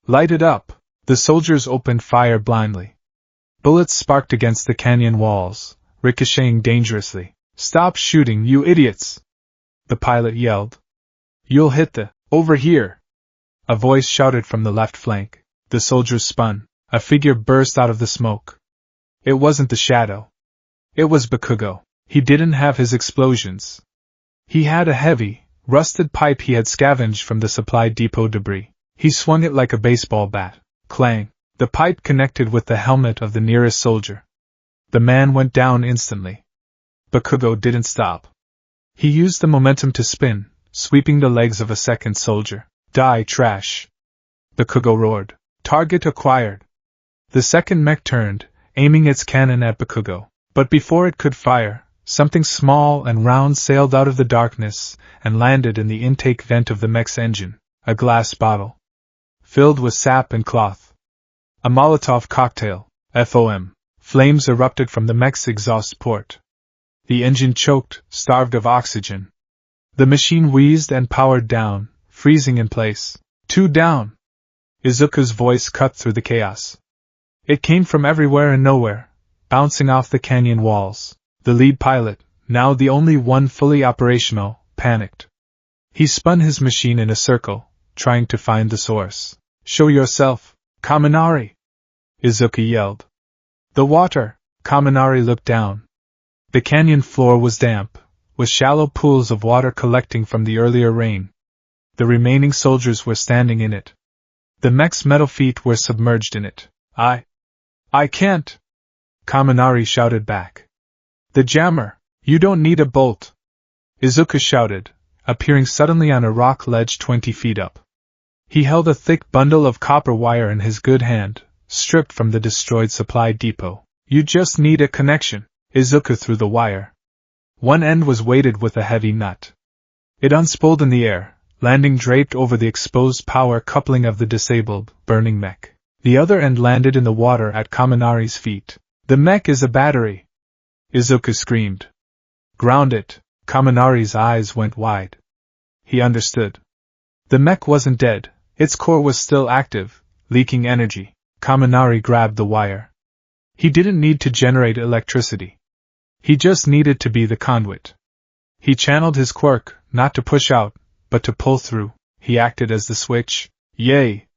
S1: Light it up! The soldiers opened fire blindly. Bullets sparked against the canyon walls, ricocheting dangerously. Stop shooting, you idiots! The pilot yelled. You'll hit the... Over here! A voice shouted from the left flank. The soldiers spun. A figure burst out of the smoke. It wasn't the shadow. It was Bakugo. He didn't have his explosions. He had a heavy, rusted pipe he had scavenged from the supply depot debris. He swung it like a baseball bat. Clang! The pipe connected with the helmet of the nearest soldier. The man went down instantly. Bakugo didn't stop. He used the momentum to spin, sweeping the legs of a second soldier. Die, trash! Bakugo roared. Target acquired. The second mech turned, aiming its cannon at Bakugo. But before it could fire, something small and round sailed out of the darkness and landed in the intake vent of the mech's engine. A glass bottle. Filled with sap and cloth. A Molotov cocktail. FOM. Flames erupted from the mech's exhaust port. The engine choked, starved of oxygen. The machine wheezed and powered down, freezing in place. 2 down! Izuku's voice cut through the chaos. It came from everywhere and nowhere, bouncing off the canyon walls. The lead pilot, now the only one fully operational, panicked. He spun his machine in a circle, trying to find the source. Show yourself, Kaminari! Izuku yelled. The water! Kaminari looked down. The canyon floor was damp, with shallow pools of water collecting from the earlier rain. The remaining soldiers were standing in it. The mech's metal feet were submerged in it. I can't! Kaminari shouted back. The jammer! You don't need a bolt! Izuku shouted, appearing suddenly on a rock ledge 20 feet up. He held a thick bundle of copper wire in his good hand, stripped from the destroyed supply depot. You just need a connection. Izuku threw the wire. One end was weighted with a heavy nut. It unspooled in the air, landing draped over the exposed power coupling of the disabled, burning mech. The other end landed in the water at Kaminari's feet. The mech is a battery! Izuku screamed. Ground it! Kaminari's eyes went wide. He understood. The mech wasn't dead, its core was still active, leaking energy. Kaminari grabbed the wire. He didn't need to generate electricity. He just needed to be the conduit. He channeled his quirk, not to push out, but to pull through. He acted as the switch. Yay!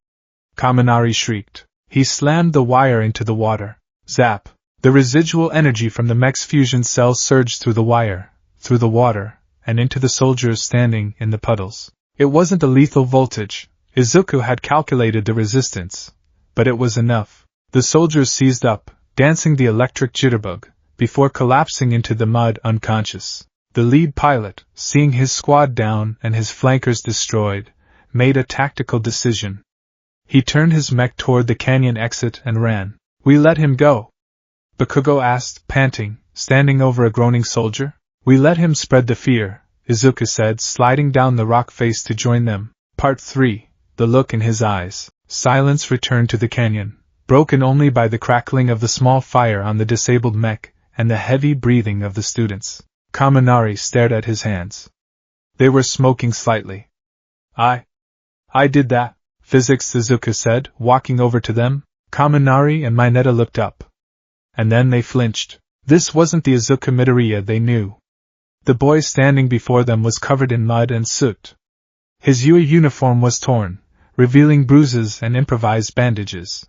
S1: Kaminari shrieked. He slammed the wire into the water. Zap! The residual energy from the mech's fusion cells surged through the wire, through the water, and into the soldiers standing in the puddles. It wasn't a lethal voltage. Izuku had calculated the resistance, but it was enough. The soldiers seized up, dancing the electric jitterbug, before collapsing into the mud unconscious. The lead pilot, seeing his squad down and his flankers destroyed, made a tactical decision. He turned his mech toward the canyon exit and ran. We let him go? Bakugo asked, panting, standing over a groaning soldier. We let him spread the fear, Izuku said, sliding down the rock face to join them. Part 3. The look in his eyes. Silence returned to the canyon, broken only by the crackling of the small fire on the disabled mech and the heavy breathing of the students. Kaminari stared at his hands. They were smoking slightly. I did that, Physics, Izuku said, walking over to them. Kaminari and Mineta looked up. And then they flinched. This wasn't the Izuku Midoriya they knew. The boy standing before them was covered in mud and soot. His Yui uniform was torn, revealing bruises and improvised bandages.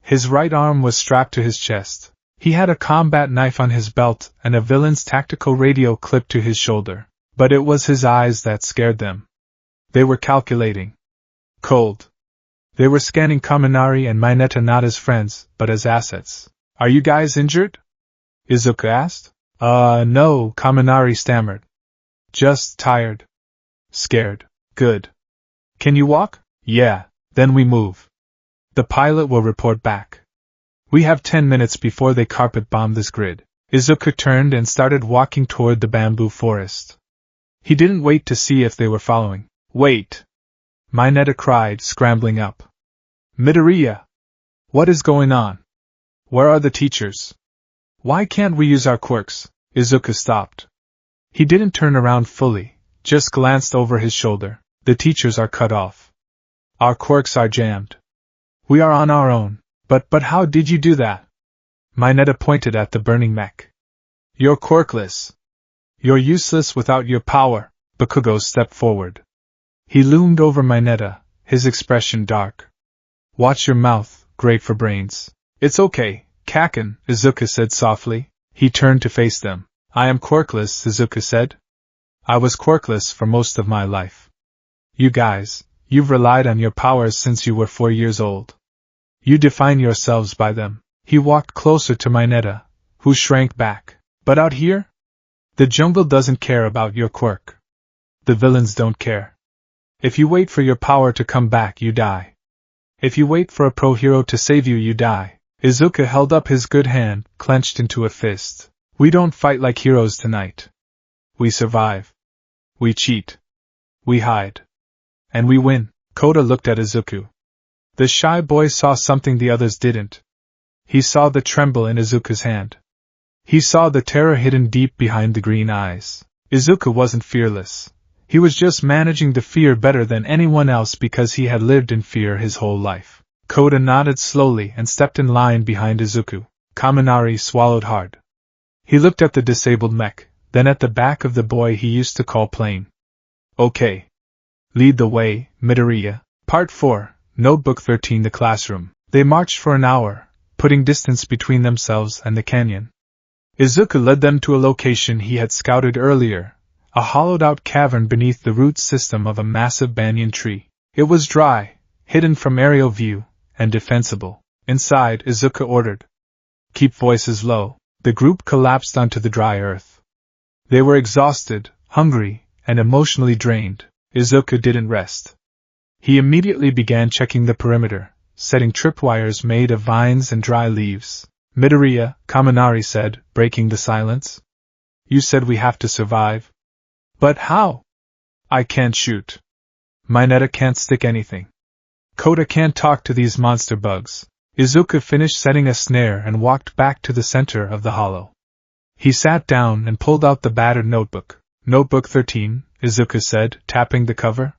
S1: His right arm was strapped to his chest. He had a combat knife on his belt and a villain's tactical radio clipped to his shoulder. But it was his eyes that scared them. They were calculating. Cold. They were scanning Kaminari and Mineta not as friends, but as assets. Are you guys injured? Izuku asked. No, Kaminari stammered. Just tired. Scared. Good. Can you walk? Yeah, then we move. The pilot will report back. We have 10 minutes before they carpet bomb this grid. Izuku turned and started walking toward the bamboo forest. He didn't wait to see if they were following. Wait! Mineta cried, scrambling up. Midoriya! What is going on? Where are the teachers? Why can't we use our quirks? Izuku stopped. He didn't turn around fully, just glanced over his shoulder. The teachers are cut off. Our quirks are jammed. We are on our own. But how did you do that? Mineta pointed at the burning mech. You're quirkless. You're useless without your power. Bakugo stepped forward. He loomed over Mineta, his expression dark. Watch your mouth, great for brains. It's okay, Kaken, Izuku said softly. He turned to face them. I am quirkless, Izuku said. I was quirkless for most of my life. You guys, you've relied on your powers since you were 4 years old. You define yourselves by them. He walked closer to Mineta, who shrank back. But out here? The jungle doesn't care about your quirk. The villains don't care. If you wait for your power to come back, you die. If you wait for a pro-hero to save you, you die. Izuku held up his good hand, clenched into a fist. We don't fight like heroes tonight. We survive. We cheat. We hide. And we win. Koda looked at Izuku. The shy boy saw something the others didn't. He saw the tremble in Izuku's hand. He saw the terror hidden deep behind the green eyes. Izuku wasn't fearless. He was just managing the fear better than anyone else because he had lived in fear his whole life. Koda nodded slowly and stepped in line behind Izuku. Kaminari swallowed hard. He looked at the disabled mech, then at the back of the boy he used to call Plane. Okay. Lead the way, Midoriya. Part 4, Notebook 13. The classroom. They marched for an hour, putting distance between themselves and the canyon. Izuku led them to a location he had scouted earlier, a hollowed-out cavern beneath the root system of a massive banyan tree. It was dry, hidden from aerial view, and defensible. Inside, Izuku ordered. Keep voices low. The group collapsed onto the dry earth. They were exhausted, hungry, and emotionally drained. Izuku didn't rest. He immediately began checking the perimeter, setting tripwires made of vines and dry leaves. Midoriya, Kaminari said, breaking the silence. You said we have to survive. But how? I can't shoot. Mineta can't stick anything. Koda can't talk to these monster bugs. Izuku finished setting a snare and walked back to the center of the hollow. He sat down and pulled out the battered notebook. Notebook 13, Izuku said, tapping the cover.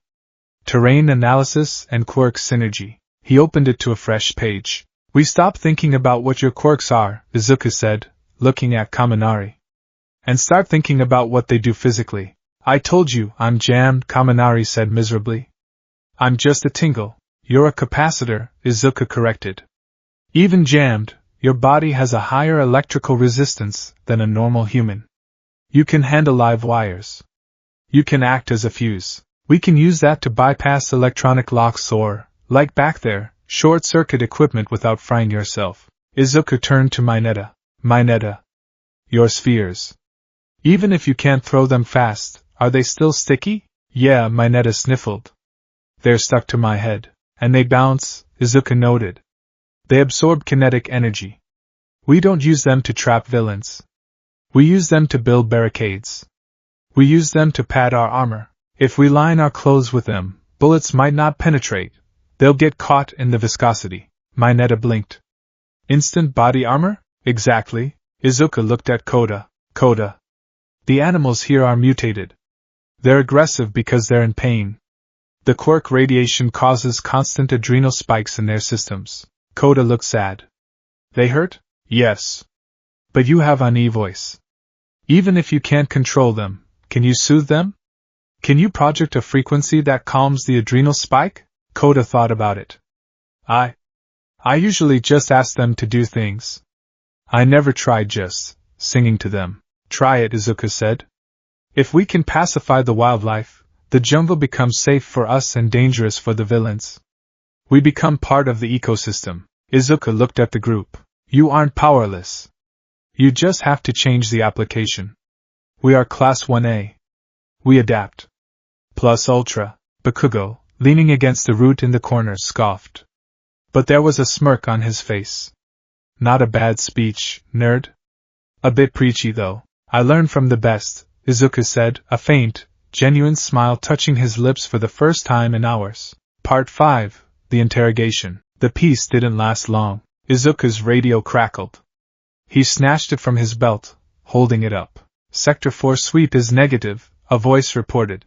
S1: Terrain analysis and quirk synergy. He opened it to a fresh page. We stop thinking about what your quirks are, Izuku said, looking at Kaminari. And start thinking about what they do physically. I told you, I'm jammed, Kaminari said miserably. I'm just a tingle. You're a capacitor, Izuku corrected. Even jammed, your body has a higher electrical resistance than a normal human. You can handle live wires. You can act as a fuse. We can use that to bypass electronic locks or, like back there, short-circuit equipment without frying yourself. Izuku turned to Mineta. Mineta. Your spheres. Even if you can't throw them fast, are they still sticky? Yeah, Mineta sniffled. They're stuck to my head. And they bounce, Izuku noted. They absorb kinetic energy. We don't use them to trap villains. We use them to build barricades. We use them to pad our armor. If we line our clothes with them, bullets might not penetrate. They'll get caught in the viscosity. Mineta blinked. Instant body armor? Exactly. Izuku looked at Koda. Koda. The animals here are mutated. They're aggressive because they're in pain. The quirk radiation causes constant adrenal spikes in their systems. Koda looked sad. They hurt? Yes. But you have an voice. Even if you can't control them, can you soothe them? Can you project a frequency that calms the adrenal spike? Koda thought about it. I usually just ask them to do things. I never tried just singing to them. Try it, Izuku said. If we can pacify the wildlife, the jungle becomes safe for us and dangerous for the villains. We become part of the ecosystem. Izuku looked at the group. You aren't powerless. You just have to change the application. We are Class 1A. We adapt. Plus Ultra. Bakugo, leaning against the root in the corner, scoffed. but there was a smirk on his face. Not a bad speech, nerd. A bit preachy though. I learned from the best, Izuku said, a faint, genuine smile touching his lips for the first time in hours. Part 5, The Interrogation. The peace didn't last long. Izuku's radio crackled. He snatched it from his belt, holding it up. Sector 4 sweep is negative, a voice reported.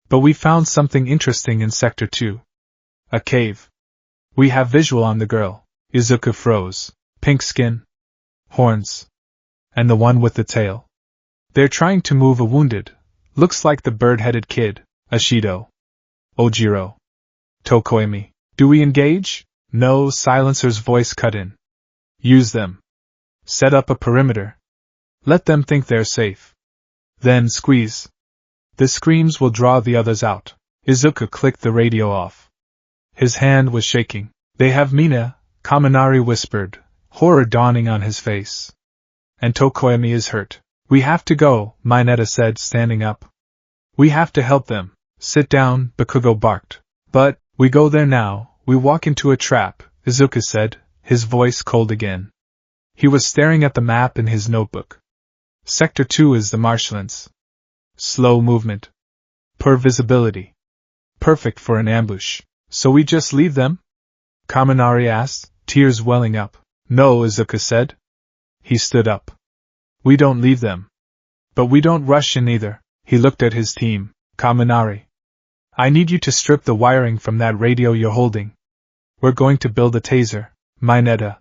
S1: But we found something interesting in Sector 2. A cave. We have visual on the girl. Izuku froze. Pink skin. Horns. And the one with the tail. They're trying to move a wounded. Looks like the bird-headed kid. Ashido. Ojiro. Tokoemi. Do we engage? No, Silencer's voice cut in. Use them. Set up a perimeter. Let them think they're safe. Then squeeze. The screams will draw the others out. Izuku clicked the radio off. His hand was shaking. They have Mina, Kaminari whispered, horror dawning on his face. And Tokoemi is hurt. We have to go, Mineta said, standing up. We have to help them. Sit down, Bakugo barked. But, we go there now, we walk into a trap, Izuku said, his voice cold again. He was staring at the map in his notebook. Sector 2 is the marshlands. Slow movement. Poor visibility. Perfect for an ambush. So we just leave them? Kaminari asked, tears welling up. No, Izuku said. He stood up. We don't leave them. But we don't rush in either. He looked at his team. Kaminari. I need you to strip the wiring from that radio you're holding. We're going to build a taser. Mineta.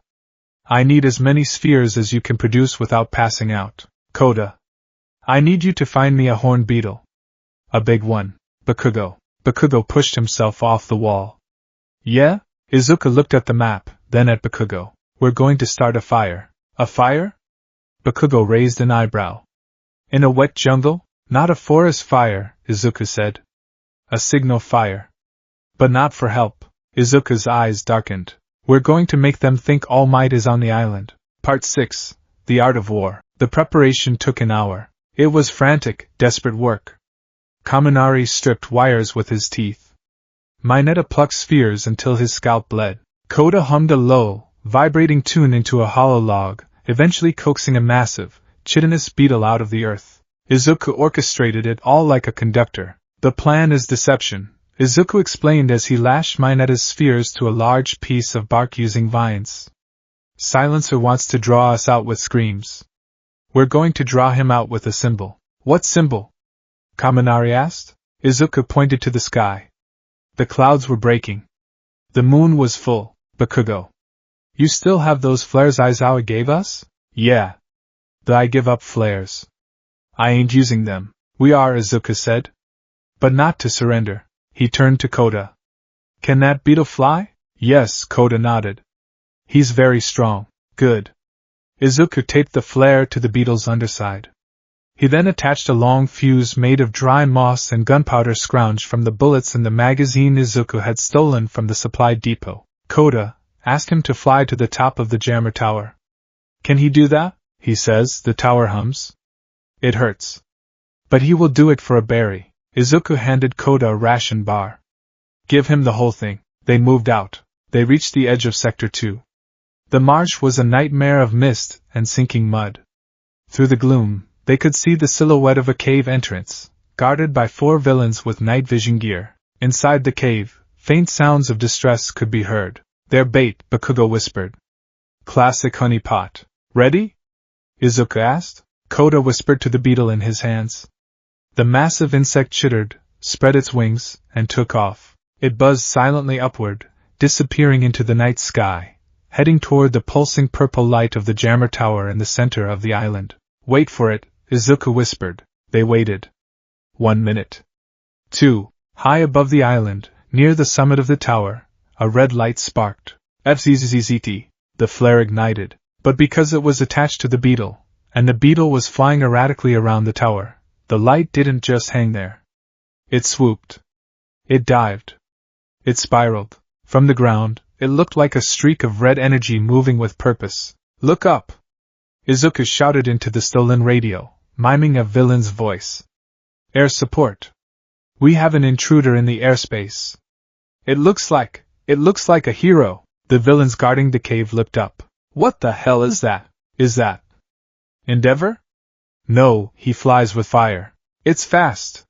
S1: I need as many spheres as you can produce without passing out. Koda. I need you to find me a horned beetle. A big one. Bakugo. Bakugo pushed himself off the wall. Yeah? Izuku looked at the map, then at Bakugo. We're going to start a fire. A fire? Bakugo raised an eyebrow. In a wet jungle? Not a forest fire, Izuku said. A signal fire. But not for help. Izuku's eyes darkened. We're going to make them think All Might is on the island. Part 6. The Art of War. The preparation took an hour. It was frantic, desperate work. Kaminari stripped wires with his teeth. Mineta plucked spheres until his scalp bled. Koda hummed a low, vibrating tune into a hollow log, eventually coaxing a massive, chitinous beetle out of the earth. Izuku orchestrated it all like a conductor. The plan is deception, Izuku explained as he lashed Mineta's spheres to a large piece of bark using vines. Silencer wants to draw us out with screams. We're going to draw him out with a symbol. What symbol? Kaminari asked. Izuku pointed to the sky. The clouds were breaking. The moon was full. Bakugo. You still have those flares Aizawa gave us? Yeah. I give up flares. I ain't using them. We are, Izuku said. But not to surrender. He turned to Koda. Can that beetle fly? Yes, Koda nodded. He's very strong. Good. Izuku taped the flare to the beetle's underside. He then attached a long fuse made of dry moss and gunpowder scrounged from the bullets in the magazine Izuku had stolen from the supply depot. Koda asked him to fly to the top of the jammer tower. Can he do that? He says, the tower hums. It hurts. But he will do it for a berry. Izuku handed Koda a ration bar. Give him the whole thing. They moved out. They reached the edge of Sector 2. The marsh was a nightmare of mist and sinking mud. Through the gloom, they could see the silhouette of a cave entrance, guarded by 4 villains with night vision gear. Inside the cave, faint sounds of distress could be heard. Their bait, Bakugo whispered. Classic honeypot. Ready? Izuku asked. Koda whispered to the beetle in his hands. The massive insect chittered, spread its wings, and took off. It buzzed silently upward, disappearing into the night sky, heading toward the pulsing purple light of the jammer tower in the center of the island. Wait for it, Izuku whispered. They waited. 1 minute. 2. High above the island, near the summit of the tower, a red light sparked. FZZZT. The flare ignited. But because it was attached to the beetle, and the beetle was flying erratically around the tower, the light didn't just hang there. It swooped. It dived. It spiraled. From the ground, it looked like a streak of red energy moving with purpose. Look up! Izuku shouted into the stolen radio, miming a villain's voice. Air support. We have an intruder in the airspace. It looks like a hero. The villains guarding the cave looked up. What the hell is that? Is that Endeavor? No, he flies with fire. It's fast.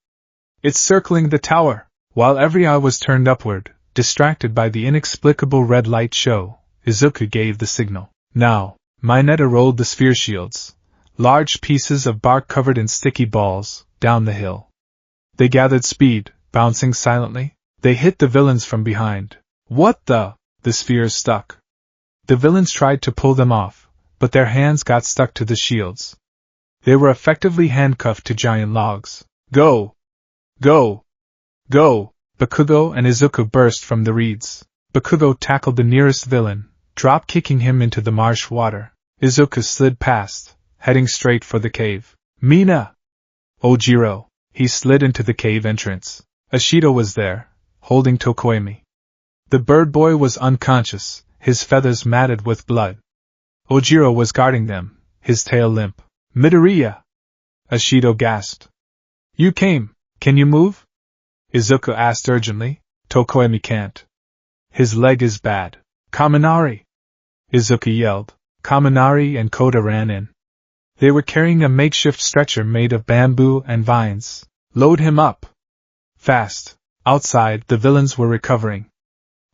S1: It's circling the tower. While every eye was turned upward, distracted by the inexplicable red light show, Izuku gave the signal. Now, Mineta rolled the sphere shields, large pieces of bark covered in sticky balls, down the hill. They gathered speed, bouncing silently. They hit the villains from behind. What the? The spheres stuck. The villains tried to pull them off, but their hands got stuck to the shields. They were effectively handcuffed to giant logs. Go! Go! Go! Bakugo and Izuku burst from the reeds. Bakugo tackled the nearest villain, drop-kicking him into the marsh water. Izuku slid past, heading straight for the cave. Mina! Ojiro! He slid into the cave entrance. Ashido was there, holding Tokoemi. The bird boy was unconscious, his feathers matted with blood. Ojiro was guarding them, his tail limp. Midoriya! Ashido gasped. You came. Can you move? Izuku asked urgently. Tokoemi can't. His leg is bad. Kaminari! Izuku yelled. Kaminari and Koda ran in. They were carrying a makeshift stretcher made of bamboo and vines. Load him up! Fast! Outside, the villains were recovering.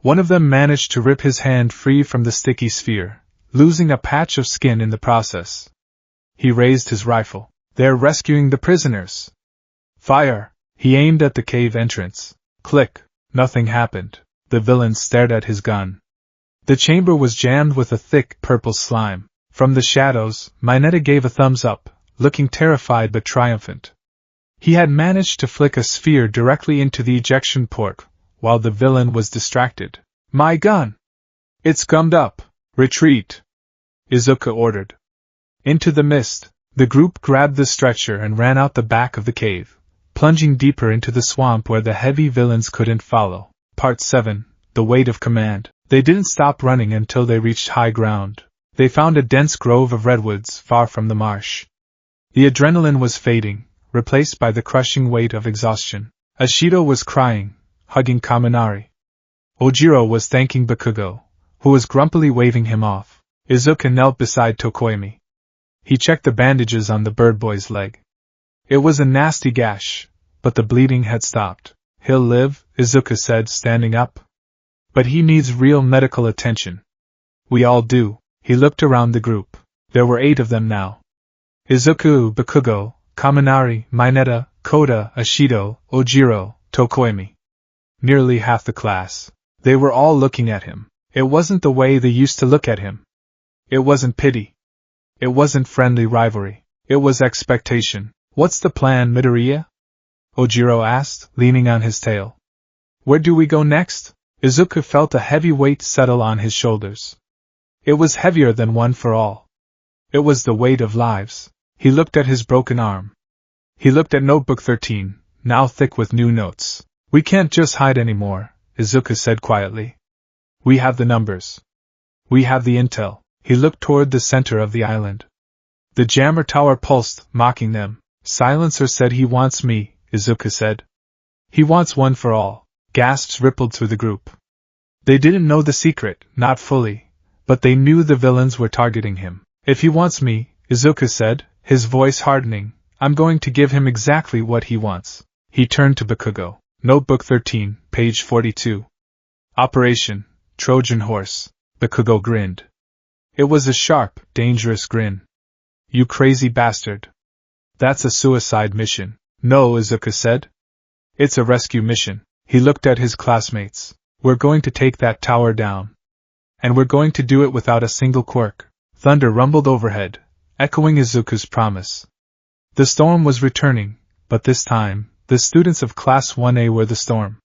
S1: One of them managed to rip his hand free from the sticky sphere, losing a patch of skin in the process. He raised his rifle. They're rescuing the prisoners. Fire! He aimed at the cave entrance. Click! Nothing happened. The villains stared at his gun. The chamber was jammed with a thick, purple slime. From the shadows, Mineta gave a thumbs up, looking terrified but triumphant. He had managed to flick a sphere directly into the ejection port, while the villain was distracted. My gun! It's gummed up! Retreat! Izuku ordered. Into the mist, the group grabbed the stretcher and ran out the back of the cave, plunging deeper into the swamp where the heavy villains couldn't follow. Part 7. The Weight of Command. They didn't stop running until they reached high ground. They found a dense grove of redwoods far from the marsh. The adrenaline was fading, replaced by the crushing weight of exhaustion. Ashido was crying, hugging Kaminari. Ojiro was thanking Bakugo, who was grumpily waving him off. Izuku knelt beside Tokoemi. He checked the bandages on the bird boy's leg. It was a nasty gash, but the bleeding had stopped. He'll live, Izuku said, standing up. But he needs real medical attention. We all do. He looked around the group. There were 8 of them now. Izuku, Bakugo, Kaminari, Mineta, Koda, Ashido, Ojiro, Tokoemi. Nearly half the class. They were all looking at him. It wasn't the way they used to look at him. It wasn't pity. It wasn't friendly rivalry. It was expectation. What's the plan, Midoriya? Ojiro asked, leaning on his tail. Where do we go next? Izuku felt a heavy weight settle on his shoulders. It was heavier than One for All. It was the weight of lives. He looked at his broken arm. He looked at Notebook 13, now thick with new notes. We can't just hide anymore, Izuku said quietly. We have the numbers. We have the intel. He looked toward the center of the island. The jammer tower pulsed, mocking them. Silencer said he wants me, Izuku said. He wants One for All. Gasps rippled through the group. They didn't know the secret, not fully, but they knew the villains were targeting him. If he wants me, Izuku said, his voice hardening, I'm going to give him exactly what he wants. He turned to Bakugo. Notebook 13, page 42. Operation Trojan Horse. Bakugo grinned. It was a sharp, dangerous grin. You crazy bastard. That's a suicide mission. No, Izuku said. It's a rescue mission. He looked at his classmates. We're going to take that tower down. And we're going to do it without a single quirk. Thunder rumbled overhead, echoing Izuku's promise. The storm was returning, but this time, the students of Class 1A were the storm.